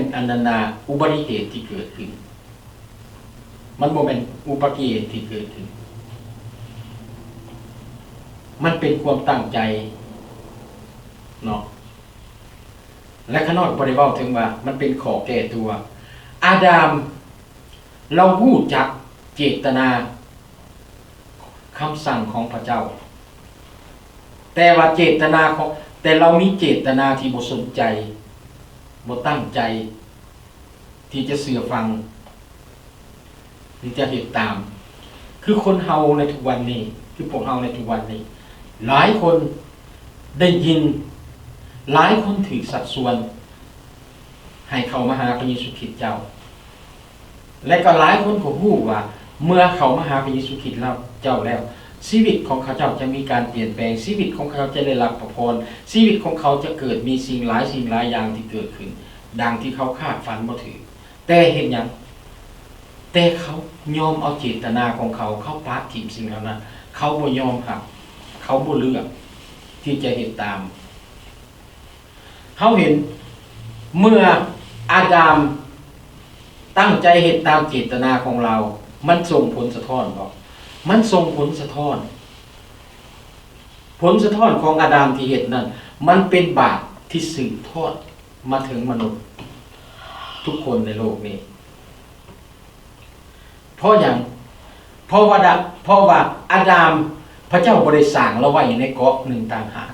นอันนาอุบัติเหตุที่เกิดขึ้นมันบ่แม่นอุบัติเหตุที่เกิดขึ้นมันเป็นความตั้งใจเนาะและข้างนอกบ่ได้เว้าถึงว่ามันเป็นขอแก้ตัวอาดัมเรารู้จักเจตนาคำสั่งของพระเจ้าแต่ว่าเจตนาของแต่เรามีเจตนาที่บ่สนใจบ่ตั้งใจที่จะเชื่อฟังที่จะเฮ็ดตามคือคนเฮาในทุกวันนี้คือพวกเฮาในทุกวันนี้หลายคนได้ยินหลายคนถือสัดส่วนให้เข้ามาหาพระเยซูคริสต์เจ้าและก็หลายคนก็รู้ว่าเมื่อเขามาหาพระเยซูคริสต์แล้วเจ้าแล้วชีวิตของเขาเจ้าจะมีการเปลี่ยนแปลงชีวิตของเขาจะได้รับพระพรชีวิตของเขาจะเกิดมีสิ่งหลายอย่างที่เกิดขึ้นดังที่เขาคาดฝันบ่ถึงแต่เห็นหยังแต่เขายอมเอาเจตนาของเขาปะทิ่มสิ่งเหล่านั้นเขาบ่ยอมครับเขาบ่เลือกที่จะเฮ็ดตามเขาเห็นเมื่ออาดัมตั้งใจเฮ็ดตามเจตนาของเรามันส่งผลสะท้อนบ่มันส่งผลสะท้อนของอาดัมที่เฮ็ดนั้นมันเป็นบาปที่สืบทอดมาถึงมนุษย์ทุกคนในโลกนี้เพราะว่าอาดัมพระเจ้าบ่ได้สร้างเราไว้ในเกาะหนึ่งต่างหาก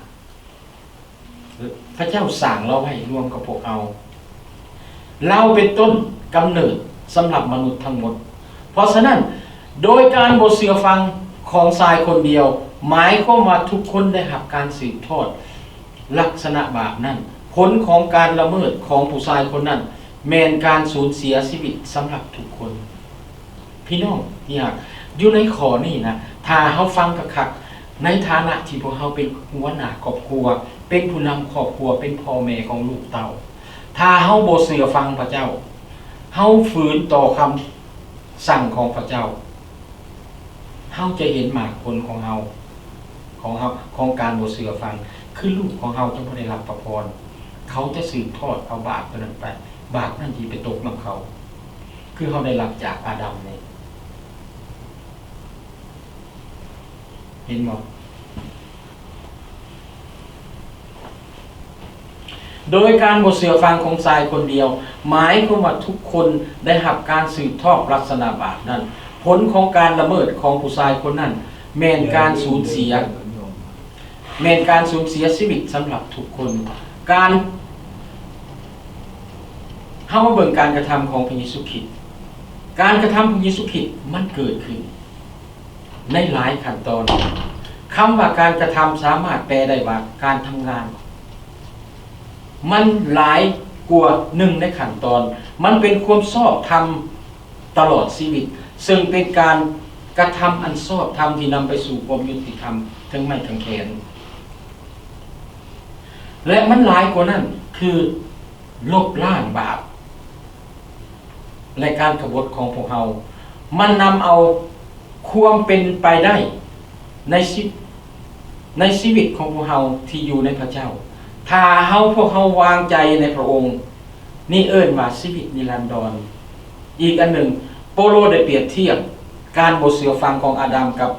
พระเจ้าสร้างเราไว้รวมกับพวกเราเป็นต้นกำเนิดสำหรับมนุษย์ทั้งหมดเพราะฉะนั้นโดยการบ่เชื่อฟังของชายคนเดียวหมายความว่าทุกคนได้รับการสืบทอดลักษณะบาปนั้นผลของการละเมิดของผู้ชายคนนั้นแม่นการสูญเสียชีวิตสำหรับทุกคนพี่น้องอยากอยู่ในข้อนี้นะถ้าเฮาฟังคักๆในฐานะที่พวกเฮาเป็นหัวหน้าครอบครัวเป็นผู้นำครอบครัวเป็นพ่อแม่ของลูกเต้าถ้าเฮาบ่เชื่อฟังพระเจ้าเฮาฝืนต่อคำสั่งของพระเจ้าเฮาจะเห็นหมากผลของเฮาของการบ่เชื่อฟังคือลูกของเฮาจะบ่ได้รับพระพรเขาจะสืบทอดเอาบาปนั้นไปบาปนั้นที่ไปตกนำเขาคือเฮาได้รับจากอาดัมนี่เห็นบ่โดยการบ่เชื่อฟังของชายคนเดียวหมายความว่าทุกคนได้รับการสืบทอดลักษณะบาปนั้นผลของการละเมิดของผู้ชายคนนั้นแม่นการสูญเสียชีวิตสำหรับทุกคนการเฮามาเบิ่งการกระทำของพระเยซูคริสต์การกระทำของพระเยซูคริสต์มันเกิดขึ้นในหลายขั้นตอนคำว่าการกระทำสามารถแปลได้ว่าการทำงานมันหลายกว่าหนึ่งในขั้นตอนมันเป็นความชอบธรรมตลอดชีวิตซึ่งเป็นการกระทำอันชอบธรรมที่นำไปสู่ความยุติธรรมทั้งไม่ทั้งแขนและมันหลายกว่านั้นคือลบล้างบาปและการกบฏของพวกเรามันนำเอาความเป็นไปได้ ในชีในชีวิตของพวกเราที่อยู่ในพระเจ้าถ้าพวกเราวางใจในพระองค์นี่เอิ้นว่าชีวิตนิรันดรอีกอันหนึ่งโปโลได้เปรียบเทียบการบ่เชื่อฟังของอาดัมกับ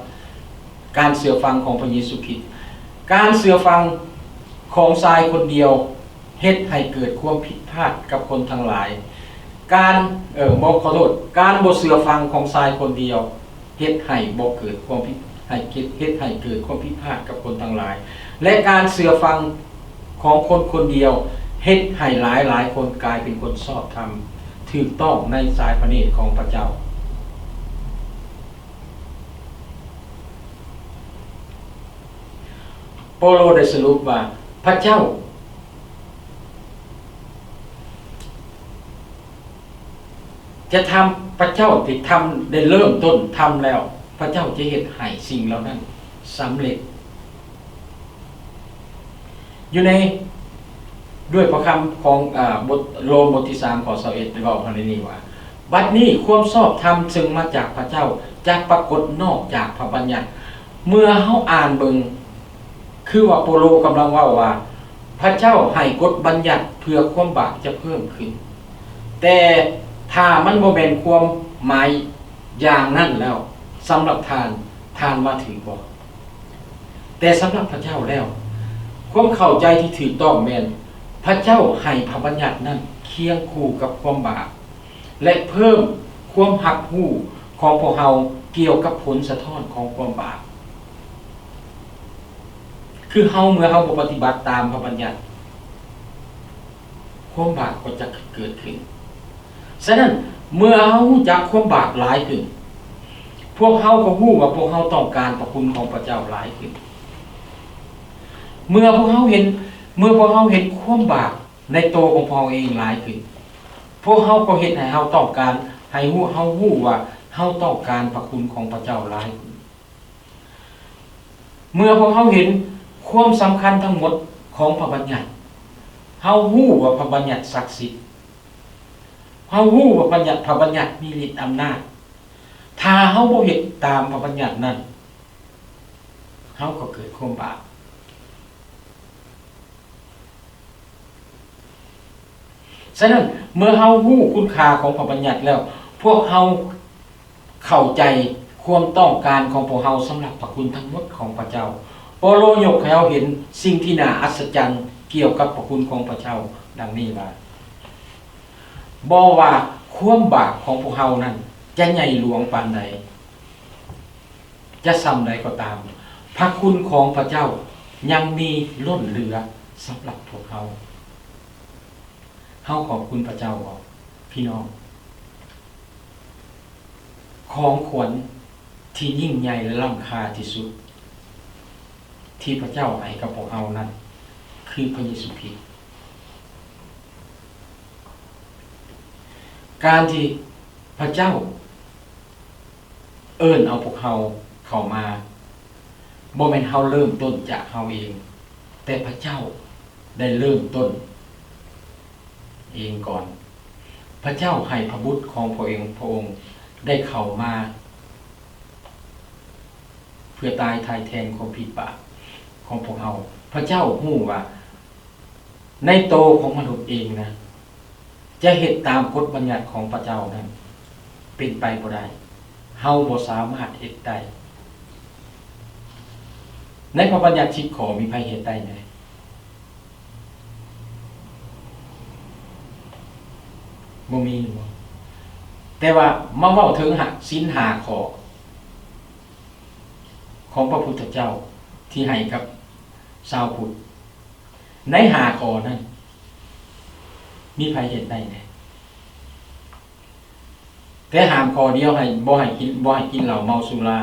การเชื่อฟังของพระเยซูคริสต์การเชื่อฟังของชายคนเดียวเฮ็ดให้เกิดความผิดพลาดกับคนทั้งหลายการขอโทษการบ่เชื่อฟังของชายคนเดียวเฮ็ดให้บ่เกิดความผิดเฮ็ดให้เกิดความผิดพลาดกับคนทั้งหลายและการเชื่อฟังของคนคนเดียวเฮ็ดให้หลายคนกลายเป็นคนชอบธรรมถูกต้องในสายพระเนตรของพระเจ้าโปโลได้สรุปว่าพระเจ้าจะทำพระเจ้าที่ทำได้เริ่มต้นทำแล้วพระเจ้าจะเฮ็ดให้สิ่งเหล่านั้นสำเร็จอยู่ในด้วยพระคำของบทโรมบทที่3ข้อ21ได้บอกในนี้ว่าบัดนี้ความชอบธรรมซึ่งมาจากพระเจ้าจะปรากฏนอกจากพระบัญญัติเมื่อเฮาอ่านเบิ่งคือว่าโปโลกำลังว่าพระเจ้าให้กฎบัญญัติเพื่อความบาปจะเพิ่มขึ้นแต่ถ้ามันบ่แม่นความหมายอย่างนั้นแล้วสำหรับทานว่าถือบ่แต่สำหรับพระเจ้าแล้วความเข้าใจที่ถูกต้องแม่นพระเจ้าให้พระบัญญัตินั้นเคียงคู่กับความบาปและเพิ่มความหักหู้ของพวกเราเกี่ยวกับผลสะท้อนของความบาปคือเมื่อบ่ปฏิบัติตามพระบัญญัติความบาปก็จะเกิดขึ้นฉะนั้นเมื่อรู้จักความบาปหลายขึ้นพวกเราก็รู้ว่าพวกเราต้องการพระคุณของพระเจ้าหลายขึ้นเมื่อพวกเราเห็นความบาปในตัวของพวกเราเองหลายขึ้นพวกเราก็เห็นให้เราต้องการให้เรารู้ว่าเราต้องการพระคุณของพระเจ้าหลายขึ้นเมื่อพวกเราเห็นความสำคัญทั้งหมดของพระบัญญัติเรารู้ว่าพระบัญญัติศักดิ์สิทธิ์เรารู้ว่าพระบัญญัติมีฤทธิ์อำนาจถ้าเราบ่เฮ็ดตามพระบัญญัตินั้นเราก็เกิดความบาปฉะนั้นเมื่อเรารู้คุณค่าของพระบัญญัติแล้วพวกเราเข้าใจความต้องการของพวกเราสำหรับพระคุณทั้งหมดของพระเจ้าโปโลยกให้เราเห็นสิ่งที่น่าอัศจรรย์เกี่ยวกับพระคุณของพระเจ้าดังนี้ว่าบ่ว่าความบาปของพวกเรานั้นจะใหญ่หลวงปานใดจะส่ำใดก็ตามพระคุณของพระเจ้ายังมีล้นเหลือสำหรับพวกเราขอบคุณพระเจ้าพี่น้องของขวัญที่ยิ่งใหญ่และล้ำค่าที่สุดที่พระเจ้าให้กับพวกเรานั้นคือพระเยซูคริสต์การที่พระเจ้าเอิ้นเอาพวกเราเข้ามาบ่แม่นเราเริ่มต้นจากเราเองแต่พระเจ้าได้เริ่มต้นเองก่อนพระเจ้าให้พระบุตรของพระองค์ได้เข้ามาเพื่อตายทายแทนความผิดบาปของพวกเราพระเจ้าฮู้ว่าในโตของมนุษย์เองนะจะเฮ็ดตามกฎบัญญัติของพระเจ้านั้นเป็นไปบ่ได้เฮาบ่สามารถเฮ็ดได้ในพระบัญญัติ10ข้อมีไผเฮ็ดได้ไหมบ่มีบ่แต่ว่ามาเว้าถึงศีล5ข้อของพระพุทธเจ้าที่ให้กับชาวพุทธใน5ข้อนั้นมีไผเฮ็ดได้แน่แต่ห้ามข้อเดียวให้บ่ให้กินเหล้าเมาสุรา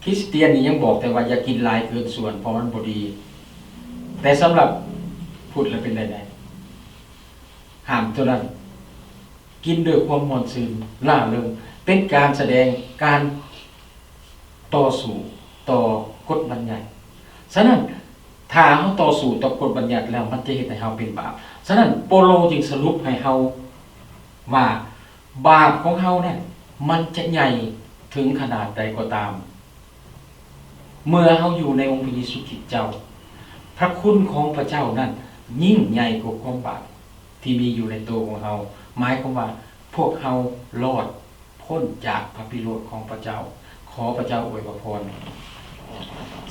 คริสเตียนนี่ยังบอกแต่ว่าอย่ากินหลายเกินส่วนเพราะมันบ่ดีแต่สำหรับพุทธแล้วเป็นได้ห้ามเท่านั้นกินด้วยความม่วนซื่นร่าเริงเป็นการแสดงการต่อสู้ต่อกฎบัญญัติฉะนั้นถ้าเฮาต่อสู้ต่อกฎบัญญัติแล้วมันจะเฮ็ดให้เฮาเป็นบาปฉะนั้นโปโลจึงสรุปให้เฮาว่า บาปของเฮาเนี่ยมันจะใหญ่ถึงขนาดใดก็ตาม เมื่อเฮาอยู่ในองค์พระเยซูคริสต์เจ้า พระคุณของพระเจ้านั้นยิ่งใหญ่กว่าความบาปที่มีอยู่ในตัวของเฮาหมายความว่าพวกเฮารอดพ้นจากพระพิโรธของพระเจ้า ขอพระเจ้าอวยพร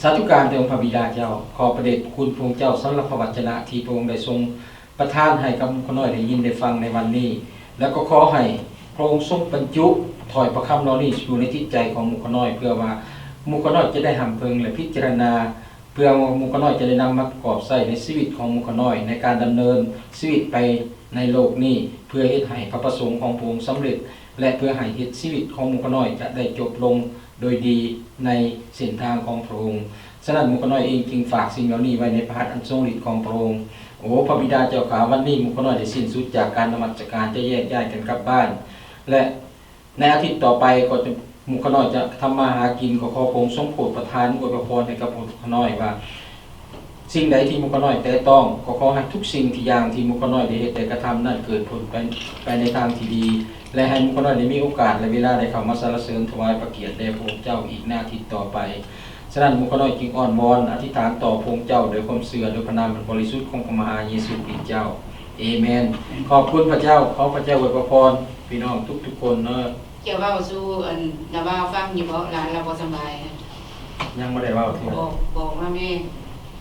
สาธุการแด่องค์พระบิดาเจ้าขอประเดชคุณพระองค์เจ้าสำหรับพระวจนะที่พระองค์ได้ทรงประทานให้กับคนน้อยได้ยินได้ฟังในวันนี้ แล้วก็ขอให้พระองค์ทรงบรรจุถอยประคำเหล่านี้อยู่ในจิตใจของหมู่คนน้อยเพื่อว่าหมู่คนน้อยจะได้หำเพิงและพิจารณาเพื่อหมู่คนน้อยจะได้นำมาประกอบใส่ในชีวิตของหมู่คนน้อยในการดำเนินชีวิตไปในโลกนี้เพื่อเฮ็ดให้พระประสงค์ของพระองค์สำเร็จและเพื่อให้เฮ็ดชีวิตของหมู่คนน้อยจะได้จบลงโดยดีในเส้นทางของพระองค์ฉะนั้นหมู่คนน้อยเองจึงฝากสิ่งเหล่านี้ไว้ในพระหัตถ์อันทรงฤทธิ์ของพระองค์โอ้พระบิดาเจ้าขาวันนี้หมู่คนน้อยได้สิ้นสุดจากการนมัสการจะแยกย้ายกันกลับบ้านและในอาทิตย์ต่อไปก็จะหมู่คนน้อยจะทำมาหากินขอพระองค์ทรงโปรดประทานอวยพรให้กับหมู่คนน้อยว่าสิ่งใดที่หมู่คนน้อยแต่ต้องขอให้ทุกสิ่งที่อย่างที่หมู่คนน้อยได้เฮ็ดได้กระทำนั้นเกิดผลไปในทางที่ดีและให้หมู่คนน้อยได้มีโอกาสและเวลาได้เข้ามาสรรเสริญถวายพระเกียรติแด่พระองค์เจ้าอีกในอาทิตย์ต่อไปฉะนั้นหมู่คนน้อยจึงอ้อนวอนอธิษฐานต่อพระองค์เจ้าโดยความเชื่อโดยพระนามอันบริสุทธิ์ของพระมหาเยซูคริสต์เจ้าเอเมนขอบคุณพระเจ้าขอพระเจ้าอวยพรพี่น้องทุกๆคนเนาะเกี่ยวเว้าสู่อันน่ะว่าฟังอยู่บ่หลานเราบ่สบายยังบ่ได้เว้าเทื่อบอกมาแม่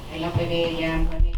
ให้เราไปเวยามก่อนนี่